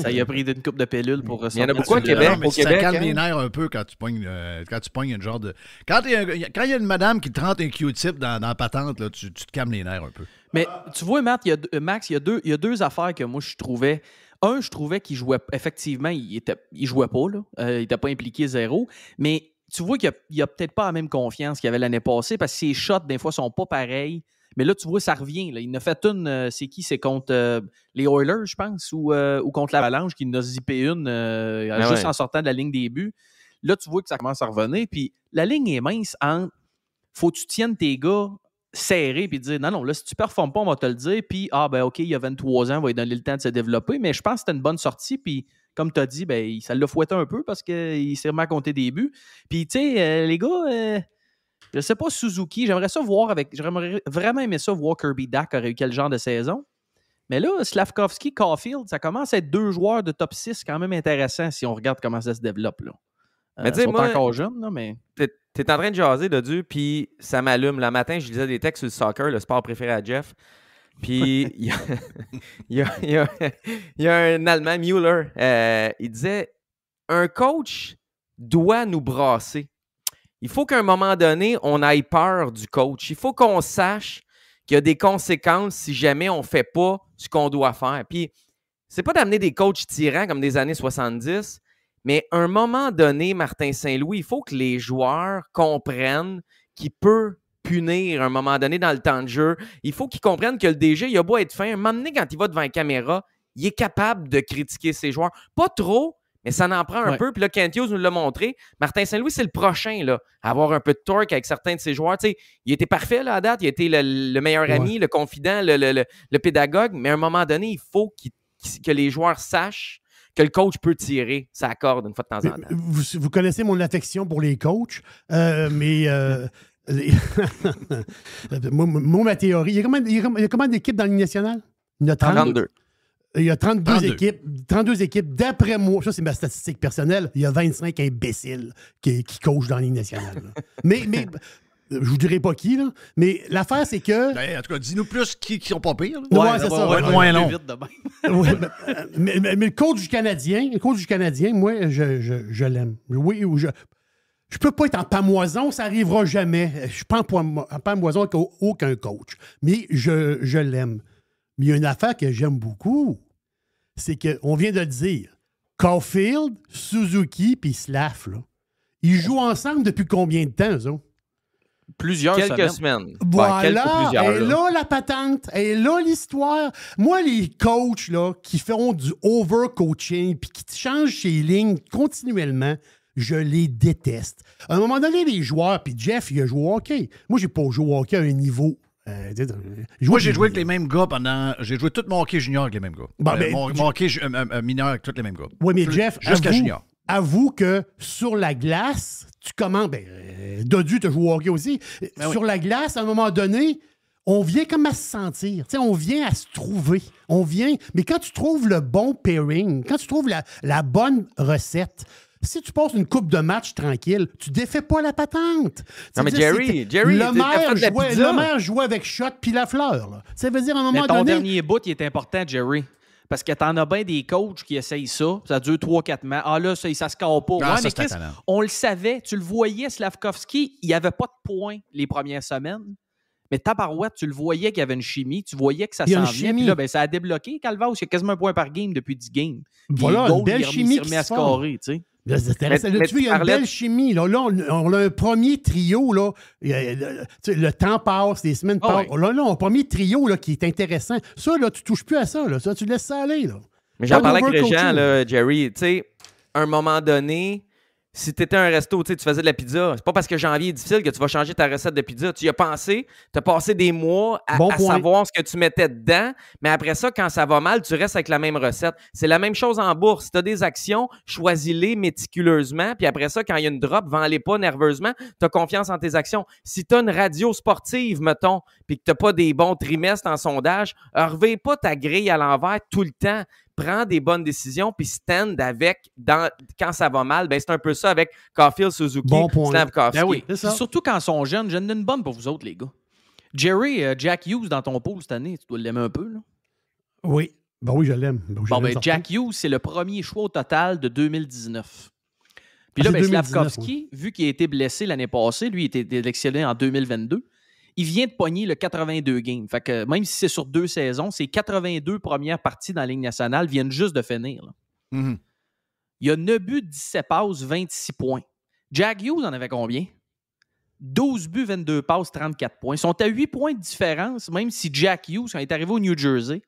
Speaker 11: Ça y a pris d'une coupe de pellules pour ressortir.
Speaker 12: Il y en a beaucoup à Québec.
Speaker 3: Ça calme les nerfs un peu quand tu pognes une genre de... Quand il y a une madame qui te rentre un Q-tip dans la patente, là, tu te calmes les nerfs un peu.
Speaker 11: Mais tu vois, Max, il y a deux affaires que moi, je trouvais... Je trouvais qu'il jouait... Effectivement, il jouait pas, là. Il n'était pas impliqué zéro. Mais tu vois qu'il n'a peut-être pas la même confiance qu'il avait l'année passée parce que ses shots, des fois, sont pas pareils. Mais là, tu vois, ça revient. Là. Il en a fait une, c'est qui? C'est contre les Oilers, je pense, ou contre l'Avalanche, qui en a zippé une juste en sortant de la ligne des buts. Là, tu vois que ça commence à revenir. Puis la ligne est mince entre faut que tu tiennes tes gars serrés puis dire non, là, si tu ne performes pas, on va te le dire. Puis, OK, il y a 23 ans, on va lui donner le temps de se développer. Mais je pense que c'était une bonne sortie. Puis, comme tu as dit, ça l'a fouetté un peu parce qu'il s'est remis à compter des buts. Puis, tu sais, les gars... je sais pas, Suzuki, j'aimerais vraiment aimer ça voir Kirby Dach aurait eu quel genre de saison. Mais là, Slavkovski, Caulfield, ça commence à être 2 joueurs de top 6 quand même intéressants si on regarde comment ça se développe. Là.
Speaker 12: Mais
Speaker 11: ils sont encore jeunes, là, mais...
Speaker 12: T'es en train de jaser, Dodu, puis ça m'allume. Le matin, je lisais des textes sur le soccer, le sport préféré à Jeff. Puis il y a un Allemand, Müller, il disait « Un coach doit nous brasser. » Il faut qu'à un moment donné, on ait peur du coach. Il faut qu'on sache qu'il y a des conséquences si jamais on ne fait pas ce qu'on doit faire. Puis, c'est pas d'amener des coachs tyrans comme des années 70, mais à un moment donné, Martin Saint-Louis, il faut que les joueurs comprennent qu'il peut punir à un moment donné dans le temps de jeu. Il faut qu'ils comprennent que le DG, il a beau être fin, à un moment donné, quand il va devant la caméra, il est capable de critiquer ses joueurs. Pas trop, mais ça en prend un peu. Puis là, Kent Hughes nous l'a montré. Martin Saint-Louis, c'est le prochain là, à avoir un peu de torque avec certains de ses joueurs. Tu sais, il était parfait là, à date. Il a été le meilleur ami, le confident, le pédagogue. Mais à un moment donné, il faut que les joueurs sachent que le coach peut tirer sa corde une fois de temps en temps.
Speaker 4: Vous connaissez mon affection pour les coachs, mais... moi, ma théorie... Il y a combien d'équipes dans la Ligue nationale? Il y en a
Speaker 12: 32.
Speaker 4: Il y a 32 équipes. D'après moi, ça c'est ma statistique personnelle, il y a 25 imbéciles qui coachent dans la Ligue nationale. mais je vous dirai pas qui, là. Mais l'affaire, c'est que...
Speaker 3: En tout cas, dis-nous plus qui sont pas pires.
Speaker 4: Ouais, c'est ça.
Speaker 3: Moins long.
Speaker 4: mais le coach du Canadien, moi, je l'aime. Oui, je peux pas être en pamoison, ça arrivera jamais. Je suis pas en pamoison avec aucun coach. Mais je l'aime. Mais il y a une affaire que j'aime beaucoup, c'est qu'on vient de le dire. Caulfield, Suzuki puis Slav, là, ils jouent ensemble depuis combien de temps, eux autres?
Speaker 12: Quelques semaines.
Speaker 4: Voilà, et là, la patente, et là, l'histoire. Moi, les coachs là, qui font du overcoaching puis qui changent ses lignes continuellement, je les déteste. À un moment donné, les joueurs, puis Jeff, il a joué au hockey. Moi, j'ai pas joué au hockey à un niveau
Speaker 3: Moi, j'ai joué avec les mêmes gars pendant. J'ai joué tout mon hockey junior avec les mêmes gars. Mon hockey mineur avec tous les mêmes gars.
Speaker 4: Oui, mais Jeff,
Speaker 3: jusqu'à junior.
Speaker 4: Avoue que sur la glace, tu commences. Dodu, tu as joué au hockey aussi. Sur la glace, à un moment donné, on vient comme à se sentir. T'sais, on vient à se trouver. Mais quand tu trouves le bon pairing, quand tu trouves la bonne recette, si tu passes une coupe de match tranquille, tu défais pas la patente.
Speaker 12: Non, mais Jerry,
Speaker 4: le maire jouait avec Shot puis Lafleur. Là. Ça veut dire à un moment donné...
Speaker 11: Ton dernier bout, il est important, Jerry. Parce que t'en as bien des coachs qui essayent ça. Ça dure 3-4 matchs. Ah là, ça se score pas.
Speaker 3: Ah,
Speaker 11: ouais, mais Chris, on le savait. Tu le voyais, Slavkovski, il n'y avait pas de points les premières semaines. Mais tabarouette, tu le voyais qu'il y avait une chimie. Tu voyais que ça s'en venait. Puis là, ça a débloqué. Calvados, il y a quasiment un point par game depuis 10 games.
Speaker 4: Voilà, une belle chimie qui
Speaker 11: se met à scorer, tu sais.
Speaker 4: Là-dessus, il y a une belle chimie. Là, on a un premier trio. Là. Le temps passe, les semaines passent. Là, on a un premier trio là, qui est intéressant. Ça, là, tu touches plus à ça. Là. Ça, tu laisses ça aller. Là.
Speaker 12: Mais j'en parlais avec les gens, là, Jerry. Tu sais, à un moment donné, si tu étais un resto, tu faisais de la pizza, c'est pas parce que janvier est difficile que tu vas changer ta recette de pizza. Tu y as pensé, tu as passé des mois à savoir ce que tu mettais dedans, mais après ça, quand ça va mal, tu restes avec la même recette. C'est la même chose en bourse. Si tu as des actions, choisis-les méticuleusement, puis après ça, quand il y a une drop, vends-les pas nerveusement, tu as confiance en tes actions. Si tu as une radio sportive, mettons, puis que tu n'as pas des bons trimestres en sondage, reveille pas ta grille à l'envers tout le temps. Prends des bonnes décisions puis stand avec quand ça va mal. Ben, c'est un peu ça avec Caulfield, Suzuki, Slavkovski.
Speaker 11: Ben oui. Surtout quand ils sont jeunes. J'en ai une bonne pour vous autres, les gars. Jerry, Jack Hughes dans ton pool cette année, tu dois l'aimer un peu, là?
Speaker 4: Oui. Ben oui, je l'aime.
Speaker 11: Jack Hughes, c'est le premier choix au total de 2019. Puis là, Slavkovski, vu qu'il a été blessé l'année passée, lui, il était sélectionné en 2022. Il vient de pogner le 82 games. Fait que même si c'est sur 2 saisons, ses 82 premières parties dans la Ligue nationale viennent juste de finir. Il y a 9 buts, 17 passes, 26 points. Jack Hughes en avait combien? 12 buts, 22 passes, 34 points. Ils sont à 8 points de différence, même si Jack Hughes, quand il est arrivé au New Jersey,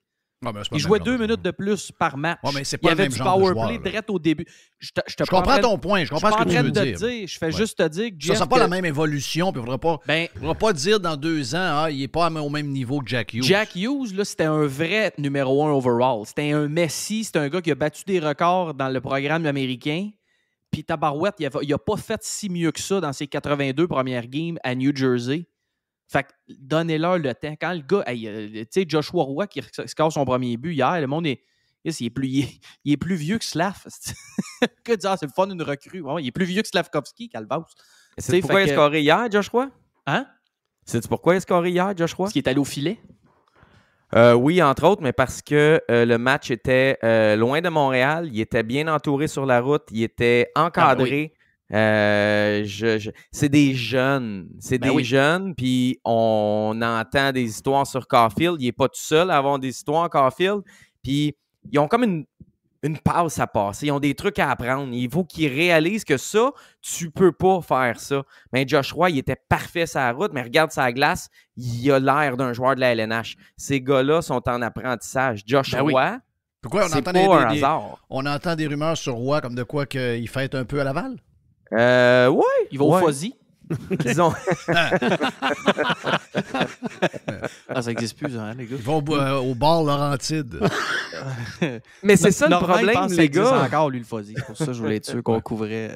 Speaker 11: il jouait 2 minutes de plus par match.
Speaker 3: Mais c'est pas
Speaker 11: il y avait du powerplay direct au début. Je
Speaker 3: comprends ton point. Je comprends ce que tu veux dire.
Speaker 11: Je fais juste te dire que Jeff...
Speaker 3: Ça sera pas la même évolution. Il ne faudra pas dire dans 2 ans il n'est pas au même niveau que Jack Hughes.
Speaker 11: Jack Hughes, là, c'était un vrai numéro 1 overall. C'était un Messi. C'était un gars qui a battu des records dans le programme américain. Puis tabarouette, il n'a pas fait si mieux que ça dans ses 82 premières games à New Jersey. Fait que donnez-leur le temps. Quand le gars, tu sais, Joshua Roy qui score son premier but hier, le monde il est plus vieux que Slav. Que dire, c'est le fun d'une recrue. Ouais, il est plus vieux que Slavkovski, Calvados.
Speaker 12: C'est pourquoi il a scoré hier, Joshua?
Speaker 11: Hein?
Speaker 12: C'est pourquoi il a scoré hier, Joshua?
Speaker 11: Parce qu'il est allé au filet?
Speaker 12: Oui, entre autres, mais parce que le match était loin de Montréal. Il était bien entouré sur la route. Il était encadré. C'est des jeunes. Jeunes, puis on entend des histoires sur Caulfield. Il n'est pas tout seul à avoir des histoires, Caulfield. Puis ils ont comme une passe à passer. Ils ont des trucs à apprendre. Il faut qu'ils réalisent que ça, tu peux pas faire ça. Mais Joshua, il était parfait sur la route, mais regarde sa glace, il a l'air d'un joueur de la LNH. Ces gars-là sont en apprentissage. Joshua,
Speaker 3: pourquoi
Speaker 12: c'est pas un hasard.
Speaker 3: On entend des rumeurs sur Roy comme de quoi qu'il fête un peu à Laval?
Speaker 12: Oui.
Speaker 11: Ils vont au Fuzzy.
Speaker 12: Disons.
Speaker 11: Ça n'existe plus, hein, les gars.
Speaker 3: Ils vont au bar Laurentide.
Speaker 12: Mais c'est ça le problème, les gars.
Speaker 11: Encore, lui, le Fuzzy. C'est pour ça que je voulais être sûr qu'on couvrait.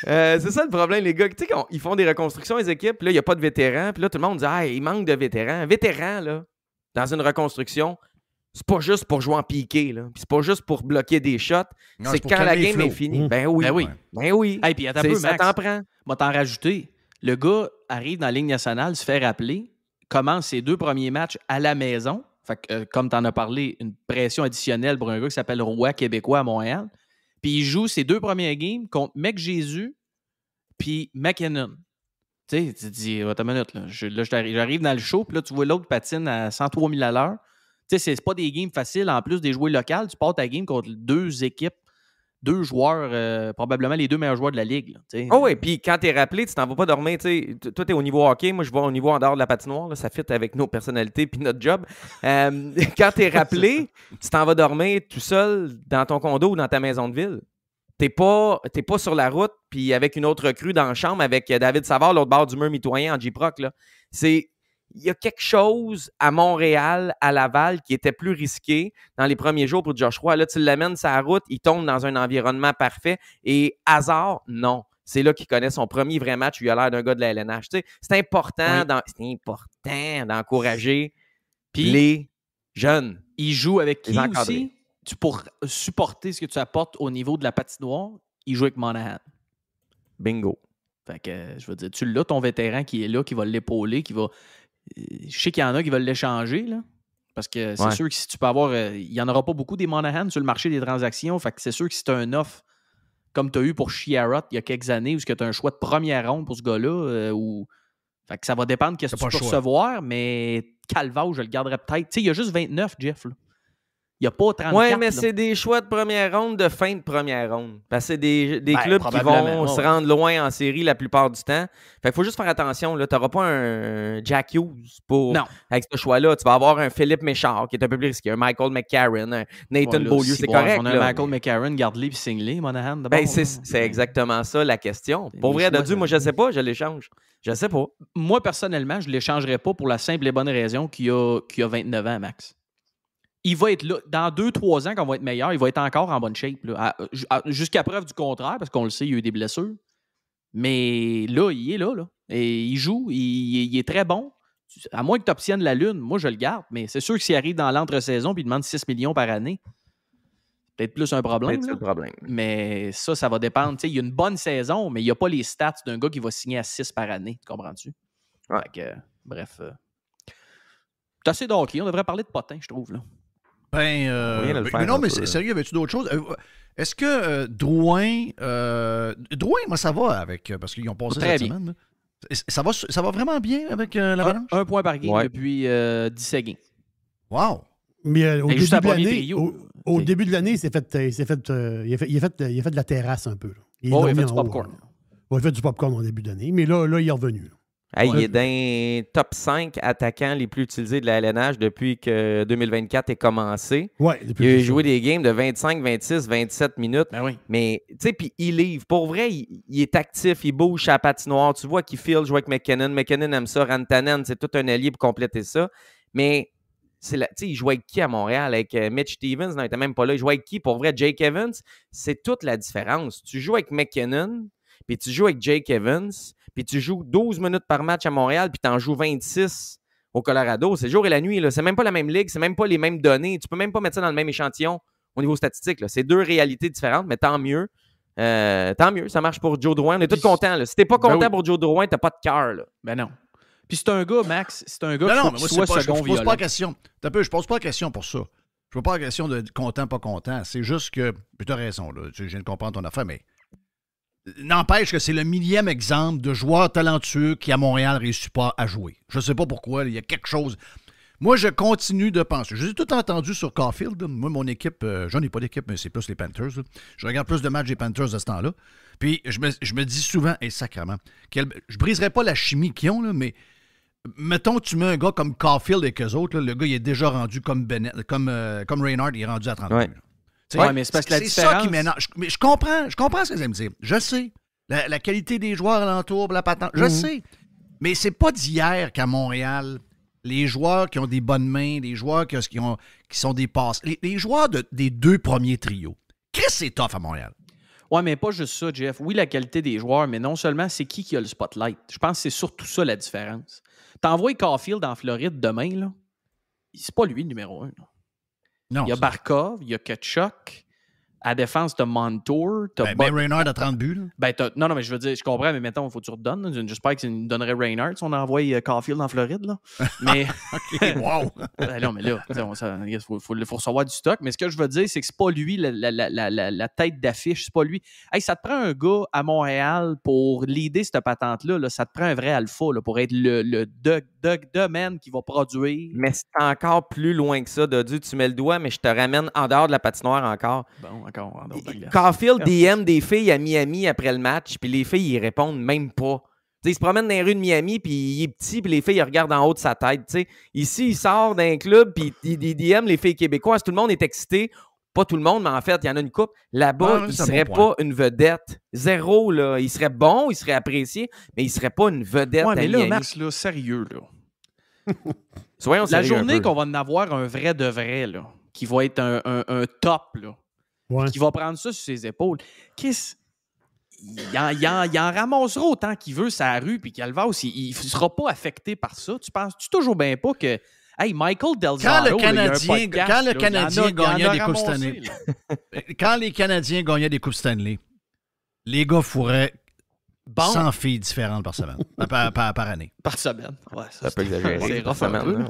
Speaker 12: C'est ça le problème, les gars. Tu sais, ils font des reconstructions, les équipes, puis là, il n'y a pas de vétérans. Puis là, tout le monde dit il manque de vétérans. Vétérans, là, dans une reconstruction, c'est pas juste pour jouer en piqué, là. Puis c'est pas juste pour bloquer des shots.
Speaker 3: Non,
Speaker 12: c'est quand la game est finie. Ben oui.
Speaker 11: Hey, puis attends un peu,
Speaker 12: ça
Speaker 11: Max.
Speaker 12: t'en prend.
Speaker 11: Moi, t'en rajouter. Le gars arrive dans la Ligue nationale, se fait rappeler, commence ses 2 premiers matchs à la maison. Fait que, comme t'en as parlé, une pression additionnelle pour un gars qui s'appelle Roy Québécois à Montréal. Puis il joue ses 2 premiers games contre Mec-Jésus puis McKinnon. Tu sais, tu te dis, attends une minute, là. J'arrive dans le show, puis là, tu vois l'autre patine à 103 000 à l'heure. Tu sais, c'est pas des games faciles. En plus des joueurs locaux, tu pars ta game contre 2 équipes, 2 joueurs, probablement les 2 meilleurs joueurs de la Ligue.
Speaker 12: Oui, puis quand t'es rappelé, tu t'en vas pas dormir. T'sais, toi, t'es au niveau hockey. Moi, je vais au niveau en dehors de la patinoire. Là, ça fit avec nos personnalités puis notre job. Quand t'es rappelé, tu t'en vas dormir tout seul dans ton condo ou dans ta maison de ville. T'es pas sur la route puis avec une autre recrue dans la chambre avec David Savard, l'autre bord du mur mitoyen en J-Proc. C'est il y a quelque chose à Montréal, à Laval, qui était plus risqué dans les premiers jours pour Josh Roy. Là, tu l'amènes sur la route, il tombe dans un environnement parfait. Et hasard, non. C'est là qu'il connaît son premier vrai match où il a l'air d'un gars de la LNH. Tu sais, c'est important d'encourager les jeunes.
Speaker 11: Il joue avec qui
Speaker 12: encadrés.
Speaker 11: aussi? Pour supporter ce que tu apportes au niveau de la patinoire, il joue avec Monahan.
Speaker 12: Bingo.
Speaker 11: Fait que, je veux dire, tu l'as, ton vétéran qui est là, qui va l'épauler, qui va... Je sais qu'il y en a qui veulent l'échanger, là. Parce que c'est sûr que si tu peux avoir... il n'y en aura pas beaucoup des Monahan sur le marché des transactions. Fait que c'est sûr que si tu as un offre comme tu as eu pour Chiarot il y a quelques années, où tu as un choix de première ronde pour ce gars-là, fait que ça va dépendre de ce que tu peux recevoir, mais Calvao, je le garderais peut-être. Tu sais, il y a juste 29, Jeff, là. Il n'y a pas 34.
Speaker 12: Oui, mais
Speaker 11: là.
Speaker 12: c'est des choix de première ronde, de fin de première ronde. Parce que c'est des clubs qui vont se rendre loin en série la plupart du temps. Fait qu'il faut juste faire attention. Tu n'auras pas un Jack Hughes avec ce choix-là. Tu vas avoir un Philippe Méchard qui est un peu plus risqué, un Michael McCarron, un Nathan Beaulieu. C'est correct.
Speaker 11: On a Michael McCarron, garde-les puis signe-les, Monahan.
Speaker 12: Ben, c'est exactement ça la question. Pour vrai, de Dieu, moi, je ne sais pas, je l'échange. Je ne sais pas.
Speaker 11: Moi, personnellement, je ne l'échangerais pas pour la simple et bonne raison qu'il a 29 ans, Max. Il va être là. Dans 2-3 ans, quand on va être meilleur, il va être encore en bonne shape. Là. Jusqu'à preuve du contraire, parce qu'on le sait, il y a eu des blessures. Mais là, il est là. Et il joue. Il est très bon. À moins que tu obtiennes la Lune, moi, je le garde. Mais c'est sûr que s'il arrive dans l'entre-saison et il demande 6 millions par année, peut-être plus un problème.
Speaker 12: C'est le problème.
Speaker 11: Mais ça va dépendre. T'sais, il y a une bonne saison, mais il n'y a pas les stats d'un gars qui va signer à 6 par année. Comprends-tu?
Speaker 12: Ouais.
Speaker 11: Fait que, bref. C'est assez d'hockey. On devrait parler de potin, je trouve. Là.
Speaker 3: Mais non, mais sérieux, avais-tu d'autres choses? Est-ce que Drouin, moi, ça va avec, parce qu'ils ont passé cette semaine. Ça va vraiment bien avec l'Avalanche?
Speaker 11: Un point par game depuis 10 games.
Speaker 3: Wow!
Speaker 4: Mais au début de l'année, il a fait de la terrasse un peu. Là.
Speaker 11: Il a fait du popcorn.
Speaker 4: Il a fait du popcorn au début de l'année, mais là, il est revenu. Là.
Speaker 12: Hey, il est dans les top 5 attaquants les plus utilisés de la LNH depuis que 2024 est commencé.
Speaker 4: Ouais,
Speaker 12: il a joué des games de 25, 26, 27 minutes.
Speaker 11: Ben oui.
Speaker 12: Mais, tu sais, puis il livre. Pour vrai, il est actif, il bouge à la patinoire. Tu vois qu'il file, joue avec McKinnon. McKinnon aime ça. Rantanen, c'est tout un allié pour compléter ça. Mais, il jouait avec qui à Montréal? Avec Mitch Stevens? Non, il n'était même pas là. Il jouait avec qui? Pour vrai, Jake Evans, c'est toute la différence. Tu joues avec McKinnon, puis tu joues avec Jake Evans, puis tu joues 12 minutes par match à Montréal, puis tu en joues 26 au Colorado. C'est le jour et la nuit. Là. C'est même pas la même ligue, c'est même pas les mêmes données. Tu peux même pas mettre ça dans le même échantillon au niveau statistique. Là. C'est deux réalités différentes, mais tant mieux. Ça marche pour Joe Drouin. On est tous contents. Là. Si t'es pas content pour Joe Drouin, t'as pas de cœur.
Speaker 11: Ben non. Puis c'est un gars, Max, c'est un gars qui soit second violon.
Speaker 3: Je pose pas la question. Je pose pas la question pour ça. Je pose pas la question de content, pas content. C'est juste que, tu as raison, là. Je viens de comprendre ton affaire, mais n'empêche que c'est le millième exemple de joueur talentueux qui, à Montréal, ne réussit pas à jouer. Je ne sais pas pourquoi. Il y a quelque chose. Moi, je continue de penser. Je l'ai tout entendu sur Caulfield. Moi, mon équipe, j'en ai pas d'équipe, mais c'est plus les Panthers. Là. Je regarde plus de matchs des Panthers de ce temps-là. Puis, je me dis souvent, sacrément, je briserai pas la chimie qu'ils ont, là, mais mettons, tu mets un gars comme Caulfield et qu'eux autres, là, le gars, il est déjà rendu comme Bennett, comme Reinhardt, il est rendu à 32.
Speaker 12: Ouais.
Speaker 11: Ouais, mais c'est parce que la différence...
Speaker 3: ça qui m'énerve. Mais je comprends ce que vous allez me dire. Je sais. La qualité des joueurs alentour, la patente, je sais. Mais c'est pas d'hier qu'à Montréal, les joueurs qui ont des bonnes mains, les joueurs qui sont des passes, les joueurs des deux premiers trios. Qu'est-ce que c'est tough à Montréal?
Speaker 11: Ouais, mais pas juste ça, Jeff. Oui, la qualité des joueurs, mais non seulement c'est qui a le spotlight. Je pense que c'est surtout ça la différence. T'envoies Caulfield en Floride demain, là, c'est pas lui le numéro 1. Là.
Speaker 3: Non,
Speaker 11: il y a Barkov, il y a Tkachuk. À défense, t'as Montour.
Speaker 3: Ben Reinhardt a 30 buts. Là.
Speaker 11: Non, mais je veux dire, je comprends, mais mettons, il faut que tu redonnes. J'espère que ça nous donnerait Reinhardt si on envoie Caulfield en Floride. Là. Mais.
Speaker 3: OK, wow!
Speaker 11: Non, mais là, il faut recevoir du stock. Mais ce que je veux dire, c'est que c'est pas lui la tête d'affiche. C'est pas lui. Hey, ça te prend un gars à Montréal pour leader cette patente-là. Là, ça te prend un vrai alpha là, pour être le man qui va produire.
Speaker 12: Mais c'est encore plus loin que ça, Dodu. Tu mets le doigt, mais je te ramène en dehors de la patinoire encore.
Speaker 11: Bon, encore en dehors de la glace.
Speaker 12: Caulfield DM des filles à Miami après le match, puis les filles, ils répondent même pas. T'sais, il se promène dans les rues de Miami, puis il est petit, puis les filles, ils regardent en haut de sa tête. T'sais. Ici, il sort d'un club, puis il DM les filles québécoises. Tout le monde est excité. Pas tout le monde, mais en fait, il y en a une couple. Là-bas, il serait pas une vedette. Zéro, là. Il serait bon, il serait apprécié, mais il serait pas une vedette à
Speaker 11: mais là,
Speaker 12: Miami.
Speaker 11: Max, là, sérieux, là.
Speaker 12: Soyons
Speaker 11: La
Speaker 12: sérieux
Speaker 11: journée
Speaker 12: un peu.
Speaker 11: qu'on va en avoir un vrai de vrai, là, qui va être un top, là, qui va prendre ça sur ses épaules, Chris, il en ramassera autant qu'il veut sa rue, puis Calvas, il ne sera pas affecté par ça. Tu penses-tu toujours bien pas que hey, Michael Del Zotto,
Speaker 3: Quand le Canadien gagnait des Coupes Stanley, quand les Canadiens gagnaient des Coupes Stanley, les gars fourraient 100 filles différentes par semaine, par année.
Speaker 11: Par semaine. Ouais,
Speaker 12: ça peut exagérer.
Speaker 11: C'est rough
Speaker 12: semaine.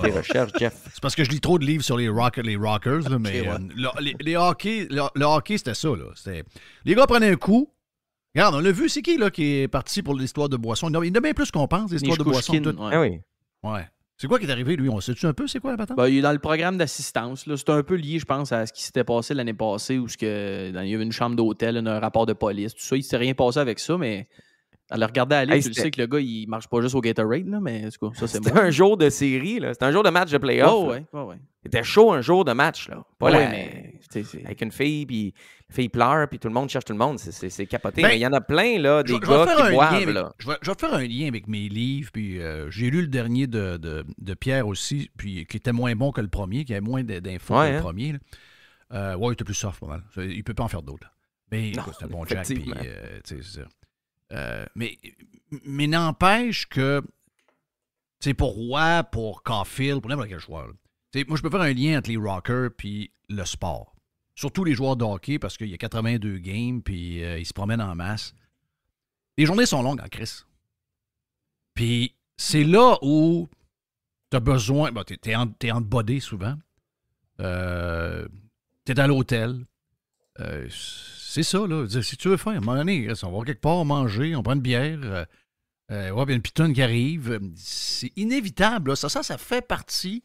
Speaker 12: Tes recherches, Jeff.
Speaker 3: C'est parce que je lis trop de livres sur les Rockers, là, mais le hockey, c'était ça. Là. Les gars prenaient un coup. Regarde, on l'a vu, c'est qui là, qui est parti pour l'histoire de boisson? Il y en a bien plus qu'on pense, l'histoire de boisson.
Speaker 11: Ouais.
Speaker 3: Ouais. C'est quoi qui est arrivé, lui? On sait-tu un peu c'est quoi la patente?
Speaker 11: Ben, il est dans le programme d'assistance. C'est un peu lié, je pense, à ce qui s'était passé l'année passée où il y avait une chambre d'hôtel, un rapport de police, tout ça. Il ne s'est rien passé avec ça, mais à le regarder aller, tu le sais que le gars, il marche pas juste au Gatorade, là, mais en tout cas, ça, c'est
Speaker 12: C'était un jour de série, là. C'était un jour de match de playoff.
Speaker 11: Oh, ouais.
Speaker 12: C'était chaud un jour de match, là. Pas là,
Speaker 11: mais
Speaker 12: avec une fille, puis la fille pleure, puis tout le monde cherche tout le monde. C'est capoté.
Speaker 3: Ben,
Speaker 12: mais il y en a plein, là, des gars qui boivent, là.
Speaker 3: Je vais te faire un lien avec mes livres, puis j'ai lu le dernier de Pierre aussi, puis qui était moins bon que le premier, qui avait moins d'infos que le premier. Ouais, il était plus soft, pas mal. Il peut pas en faire d'autres. Là. Mais c'est un bon Jack, puis c'est ça. Mais n'empêche que c'est pour Roy, pour Caulfield, pour n'importe quel joueur. Moi, je peux faire un lien entre les Rockers puis le sport. Surtout les joueurs de hockey, parce qu'il y a 82 games, puis ils se promènent en masse. Les journées sont longues en crise. Puis c'est là où tu as besoin... Ben, t'es en bodé souvent. T'es à l'hôtel. C'est ça, là. Si tu veux faire, à un moment donné, on va quelque part manger, on prend une bière, il y a une pitonne qui arrive. C'est inévitable, là. Ça fait partie.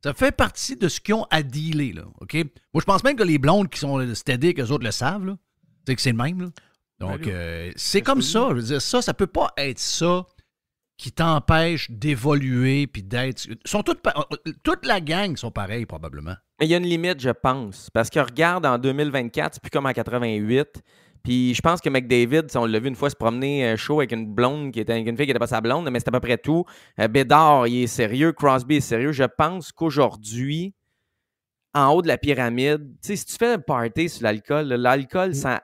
Speaker 3: Ça fait partie de ce qu'ils ont à dealer, là. OK? Moi, je pense même que les blondes qui sont steady, qu'eux autres le savent, là. C'est que c'est le même, là. Donc, c'est comme ça. Je veux dire, ça peut pas être ça qui t'empêche d'évoluer puis d'être... Toute la gang sont pareils, probablement.
Speaker 12: Mais il y a une limite, je pense. Parce que regarde, en 2024, c'est plus comme en 88. Puis je pense que McDavid, on l'a vu une fois se promener chaud avec une blonde qui était avec une fille qui n'était pas sa blonde, mais c'était à peu près tout. Bédard, il est sérieux. Crosby est sérieux. Je pense qu'aujourd'hui, en haut de la pyramide, tu sais, si tu fais un party sur l'alcool, ça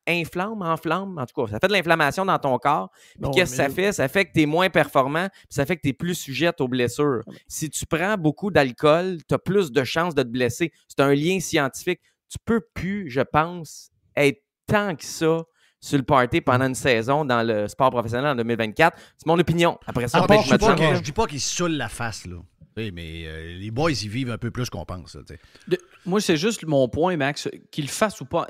Speaker 12: enflamme, en tout cas, ça fait de l'inflammation dans ton corps. Puis qu'est-ce que ça fait? Ça fait que tu es moins performant, puis ça fait que tu es plus sujette aux blessures. Si tu prends beaucoup d'alcool, tu as plus de chances de te blesser. C'est un lien scientifique. Tu peux plus, je pense, être tant que ça sur le party pendant une saison dans le sport professionnel en 2024. C'est mon opinion. Après ça,
Speaker 3: je dis pas qu'ils se saoulent la face, là. Mais les boys, ils vivent un peu plus qu'on pense.
Speaker 11: Moi, c'est juste mon point, Max, qu'il le fasse ou pas.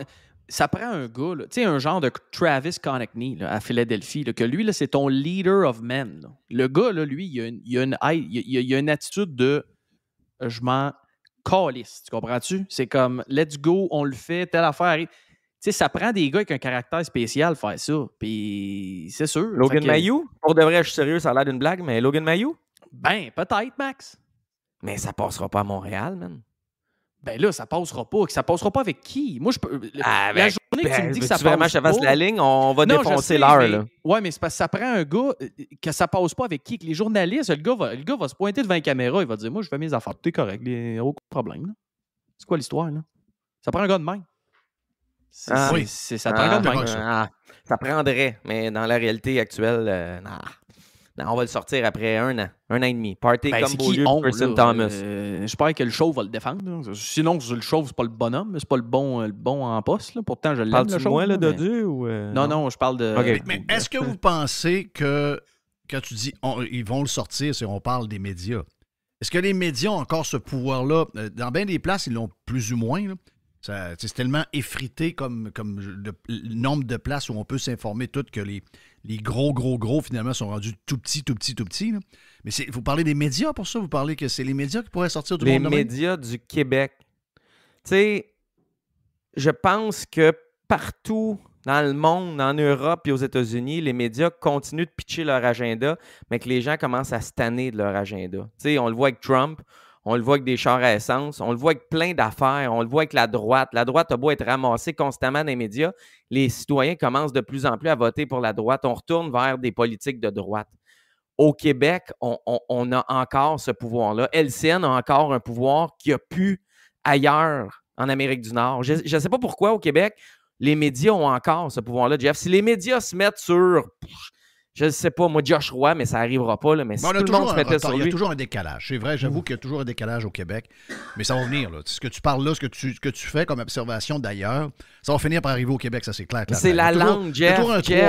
Speaker 11: Ça prend un gars, tu sais, un genre de Travis Konechny là, à Philadelphie, là, que lui, là, c'est ton leader of men. Là. Le gars, là, lui, il a une attitude de je m'en calisse. Tu comprends-tu? C'est comme let's go, on le fait, telle affaire arrive. Tu sais, ça prend des gars avec un caractère spécial faire ça. Puis c'est sûr.
Speaker 12: Logan Mailloux? Pour de vrai, je suis sérieux, ça a l'air d'une blague, mais Logan Mailloux?
Speaker 11: Ben, peut-être, Max.
Speaker 12: Mais ça passera pas à Montréal, man.
Speaker 11: Ben là, ça passera pas. Ça passera pas avec qui? Moi, je peux. La journée que tu me dis que ça passe
Speaker 12: vraiment que je fasse la ligne, on va défoncer l'heure, là.
Speaker 11: Ouais, mais c'est parce que ça prend un gars que ça passe pas avec qui? Que les journalistes, le gars va se pointer devant la caméra, il va dire moi, je fais mes affaires. T'es correct, aucun problème. Là. C'est quoi l'histoire, là? Ça prend un gars de même. Ça prend un gars de même.
Speaker 12: Ça prendrait, mais dans la réalité actuelle, on va le sortir après un an et demi. Party comme Beaulieu, Person Thomas.
Speaker 11: J'espère que le chauve va le défendre. Là. Sinon, le chauve, c'est pas le bonhomme, c'est pas le bon en poste. Là. Pourtant, je l'aime,
Speaker 12: le chauve.
Speaker 11: Parles-tu
Speaker 12: de moi, Dieu? Ou
Speaker 11: Non, je parle de...
Speaker 3: Okay. Mais est-ce que vous pensez que, quand tu dis ils vont le sortir, si on parle des médias, est-ce que les médias ont encore ce pouvoir-là? Dans bien des places, ils l'ont plus ou moins, là. C'est tellement effrité comme le nombre de places où on peut s'informer tout que les gros, finalement, sont rendus tout petits. Là. Mais vous parlez des médias pour ça? Vous parlez que c'est les médias qui pourraient sortir du monde?
Speaker 12: Les médias du Québec. Tu sais, je pense que partout dans le monde, en Europe et aux États-Unis, les médias continuent de pitcher leur agenda, mais que les gens commencent à se tanner de leur agenda. Tu sais, on le voit avec Trump. On le voit avec des chars à essence, on le voit avec plein d'affaires, on le voit avec la droite. La droite a beau être ramassée constamment dans les médias, les citoyens commencent de plus en plus à voter pour la droite. On retourne vers des politiques de droite. au Québec, on a encore ce pouvoir-là. LCN a encore un pouvoir qu'il n'y a plus ailleurs en Amérique du Nord. Je ne sais pas pourquoi au Québec, les médias ont encore ce pouvoir-là, Jeff. Si les médias se mettent sur, je ne sais pas, moi, Josh Roy, mais ça n'arrivera pas, là, mais si tout le monde se mettait sur lui...
Speaker 3: Il y a toujours un décalage. C'est vrai, j'avoue qu'il y a toujours un décalage au Québec, mais ça va venir. Là. Ce que tu parles là, ce que tu fais comme observation d'ailleurs, ça va finir par arriver au Québec, ça c'est clair.
Speaker 12: C'est la langue, Jeff.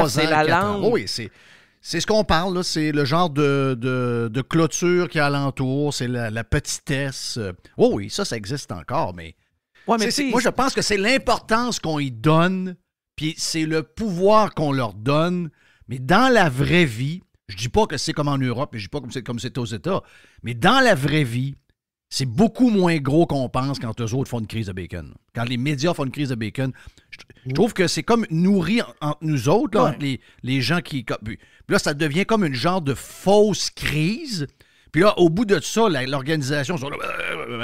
Speaker 12: C'est la langue.
Speaker 3: Oui, c'est ce qu'on parle, là. C'est le genre de clôture qui est alentour, c'est la petitesse. Oui, ça existe encore, mais... Ouais, mais moi, je pense que c'est l'importance qu'on y donne, puis c'est le pouvoir qu'on leur donne, mais dans la vraie vie, je dis pas que c'est comme en Europe, et je dis pas comme c'est aux États, mais dans la vraie vie, c'est beaucoup moins gros qu'on pense quand eux autres font une crise de bacon. Quand les médias font une crise de bacon, je trouve que c'est comme nourri entre nous autres, là, entre les gens qui... Puis là, ça devient comme une genre de fausse crise. Puis là, au bout de ça, l'organisation...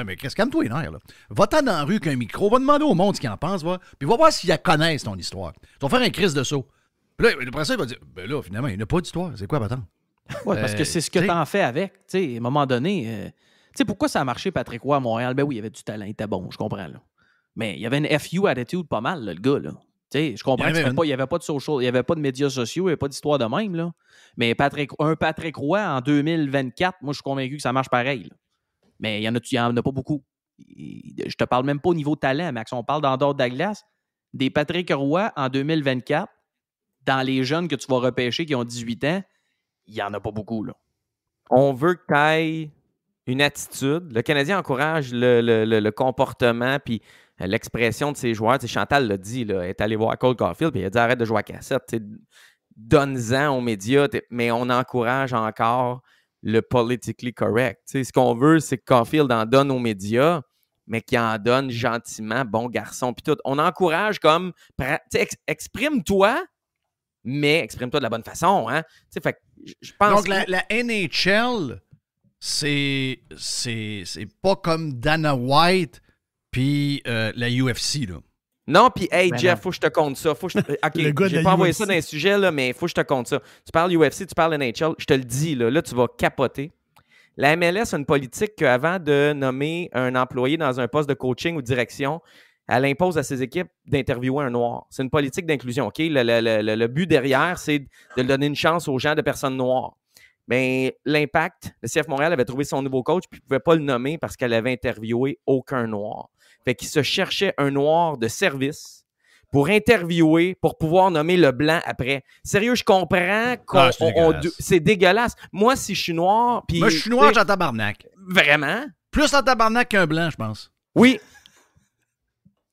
Speaker 3: Mais qu'est-ce calme-toi les nerfs, là. Va-t'en dans la rue qu'un micro, va demander au monde ce qu'ils en pensent, va, puis va voir s'ils la connaissent, ton histoire. Tu vas faire un crise de saut. Puis là, après ça, il va dire, ben là, finalement, il n'y a pas d'histoire. C'est quoi, attends?
Speaker 11: Oui, parce que c'est ce que tu en fais avec. Tu sais, à un moment donné... Tu sais, pourquoi ça a marché, Patrick Roy, à Montréal? Ben oui, il y avait du talent, il était bon, je comprends, là. Mais il y avait une FU attitude pas mal, là, le gars, là. Tu sais, je comprends qu'il n'y avait pas de social, il n'y avait pas de médias sociaux, il n'y avait pas d'histoire de même, là. Mais Patrick Roy, en 2024, moi, je suis convaincu que ça marche pareil, là. Mais il y en a pas beaucoup. Je te parle même pas au niveau talent, Max. On parle d'en dehors de la glace. Des Patrick Roy, en 2024, dans les jeunes que tu vas repêcher qui ont 18 ans, il n'y en a pas beaucoup, là.
Speaker 12: On veut que tu ailles une attitude. Le Canadien encourage le comportement puis l'expression de ses joueurs. T'sais, Chantal l'a dit, là, elle est allée voir Cole Caulfield puis il a dit arrête de jouer à cassette. Donne-en aux médias, mais on encourage encore le politically correct. T'sais, ce qu'on veut, c'est que Caulfield en donne aux médias, mais qu'il en donne gentiment, bon garçon. Puis tout. On encourage comme exprime-toi, mais exprime-toi de la bonne façon. Hein? Fait que, je pense
Speaker 3: donc, la NHL. C'est pas comme Dana White puis la UFC, là.
Speaker 12: Non, puis hey, ben Jeff, non. Faut que je te compte ça. OK, j'ai pas envoyé ça dans les sujets, là, mais faut que je te compte ça. Tu parles UFC, tu parles NHL, je te le dis, là, tu vas capoter. La MLS a une politique qu'avant de nommer un employé dans un poste de coaching ou de direction, elle impose à ses équipes d'interviewer un noir. C'est une politique d'inclusion, OK? Le but derrière, c'est de donner une chance aux gens de personnes noires. Bien, l'Impact, le CF Montréal avait trouvé son nouveau coach puis il ne pouvait pas le nommer parce qu'elle avait interviewé aucun noir. Fait qu'il se cherchait un noir de service pour interviewer, pour pouvoir nommer le blanc après. Sérieux, je comprends c'est dégueulasse. Moi, si je suis noir...
Speaker 3: Moi, je suis noir, j'ai en tabarnak.
Speaker 12: Vraiment?
Speaker 3: Plus en tabarnak qu'un blanc, je pense.
Speaker 12: Oui.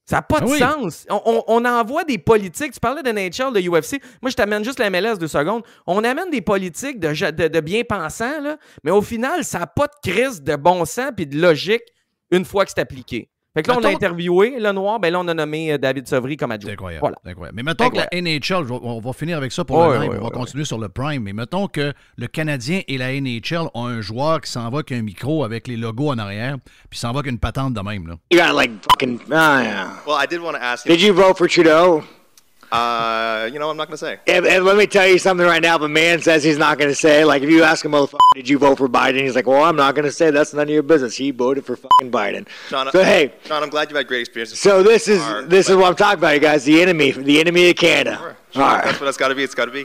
Speaker 12: Ça n'a pas de sens. On envoie des politiques. Tu parlais de NHL, de UFC. Moi, je t'amène juste la MLS 2 secondes. On amène des politiques de bien-pensants, là, mais au final, ça n'a pas de crise de bon sens et de logique une fois que c'est appliqué. Fait que là, on a interviewé le noir. Ben là, on a nommé David Sevry comme adjoint.
Speaker 3: C'est incroyable. Voilà. C'est incroyable. Mais mettons que la NHL, on va finir avec ça pour le live. On va continuer sur le Prime. Mais mettons que le Canadien et la NHL ont un joueur qui s'en va avec un micro avec les logos en arrière, puis s'en va avec une patente de même. Là.
Speaker 13: You got like fucking... yeah.
Speaker 14: Well, I did want to ask you...
Speaker 13: Did you vote for Trudeau?
Speaker 14: I'm not going to say.
Speaker 13: And let me tell you something right now. If a man says he's not going to say, like if you ask a motherfucker, did you vote for Biden? He's like, well, I'm not going to say. That's none of your business. He voted for fucking Biden.
Speaker 14: Sean,
Speaker 13: so hey,
Speaker 14: Sean, I'm glad you've had great experiences.
Speaker 13: So this is what I'm talking about, you guys. The enemy of Canada.
Speaker 14: Sure. All right. That's what it's got to be. It's got to be.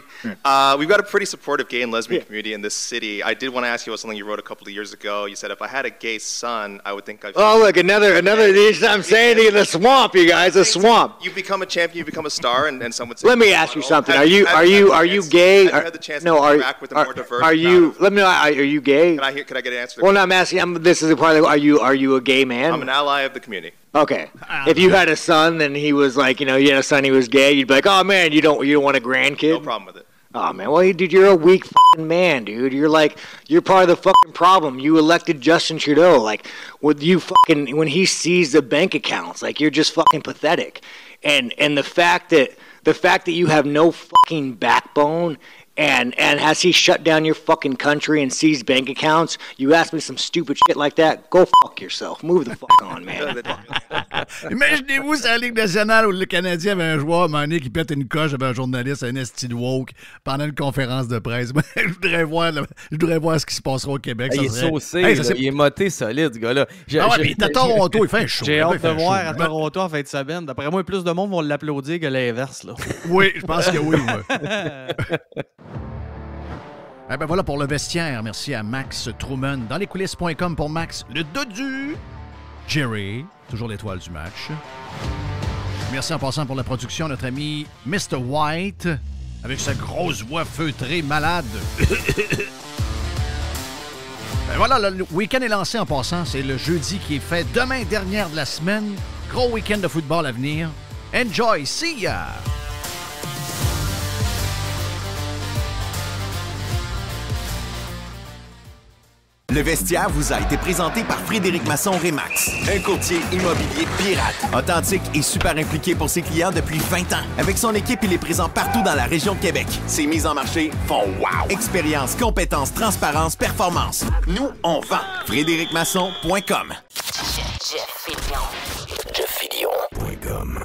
Speaker 14: We've got a pretty supportive gay and lesbian community in this city. I did want to ask you about something you wrote a couple of years ago. You said if I had a gay son, I would think I'd...
Speaker 13: Oh, look, another. I'm saying to you, the swamp, you guys, the swamp.
Speaker 14: You become a champion, you become a star, and someone says...
Speaker 13: Let me ask you something. Are you gay?
Speaker 14: Have you had the chance to interact with a more diverse...
Speaker 13: Are you? Let me know. Are you gay?
Speaker 14: Can I get an answer?
Speaker 13: Well, no, I'm asking. This is part of. Are you a gay man?
Speaker 14: I'm an ally of the community.
Speaker 13: Okay. If you had a son and he was like, you had a son, he was gay, you'd be like, oh man, you don't want a grandkid?
Speaker 14: No problem with it.
Speaker 13: Oh man, well, dude, you're a weak fucking man, dude. You're part of the fucking problem. You elected Justin Trudeau. Like, when he sees the bank accounts, like, you're just fucking pathetic. And the fact that you have no fucking backbone And has he shut down your fucking country and seized bank accounts? You ask me some stupid shit like that, go fuck yourself. Move the fuck on, man.
Speaker 3: Imaginez-vous si la Ligue nationale où le Canadien avait un joueur à un moment donné qui pète une coche avec un journaliste, un esti de woke, pendant une conférence de presse. Je voudrais voir ce qui se passera au Québec.
Speaker 12: Il est saucé, il est moté solide, ce gars-là.
Speaker 3: Puis il est à Toronto, il fait chaud.
Speaker 11: J'ai hâte de voir à Toronto en fin de semaine. D'après moi, plus de monde vont l'applaudir que l'inverse. Là.
Speaker 3: Oui, je pense que oui. Eh ben voilà pour le vestiaire. Merci à Max Truman. Dans lescoulisses.com pour Max, le dodu. Jerry, toujours l'étoile du match. Merci en passant pour la production, notre ami Mr. White, avec sa grosse voix feutrée malade. Ben voilà, le week-end est lancé en passant. C'est le jeudi qui est fait demain, dernière de la semaine. Gros week-end de football à venir. Enjoy, see ya!
Speaker 8: Le vestiaire vous a été présenté par Frédéric Masson Remax, un courtier immobilier pirate, authentique et super impliqué pour ses clients depuis 20 ans. Avec son équipe, il est présent partout dans la région de Québec. Ses mises en marché font wow! Expérience, compétence, transparence, performance. Nous, on vend. FrédéricMasson.com.
Speaker 1: JeffFillion.com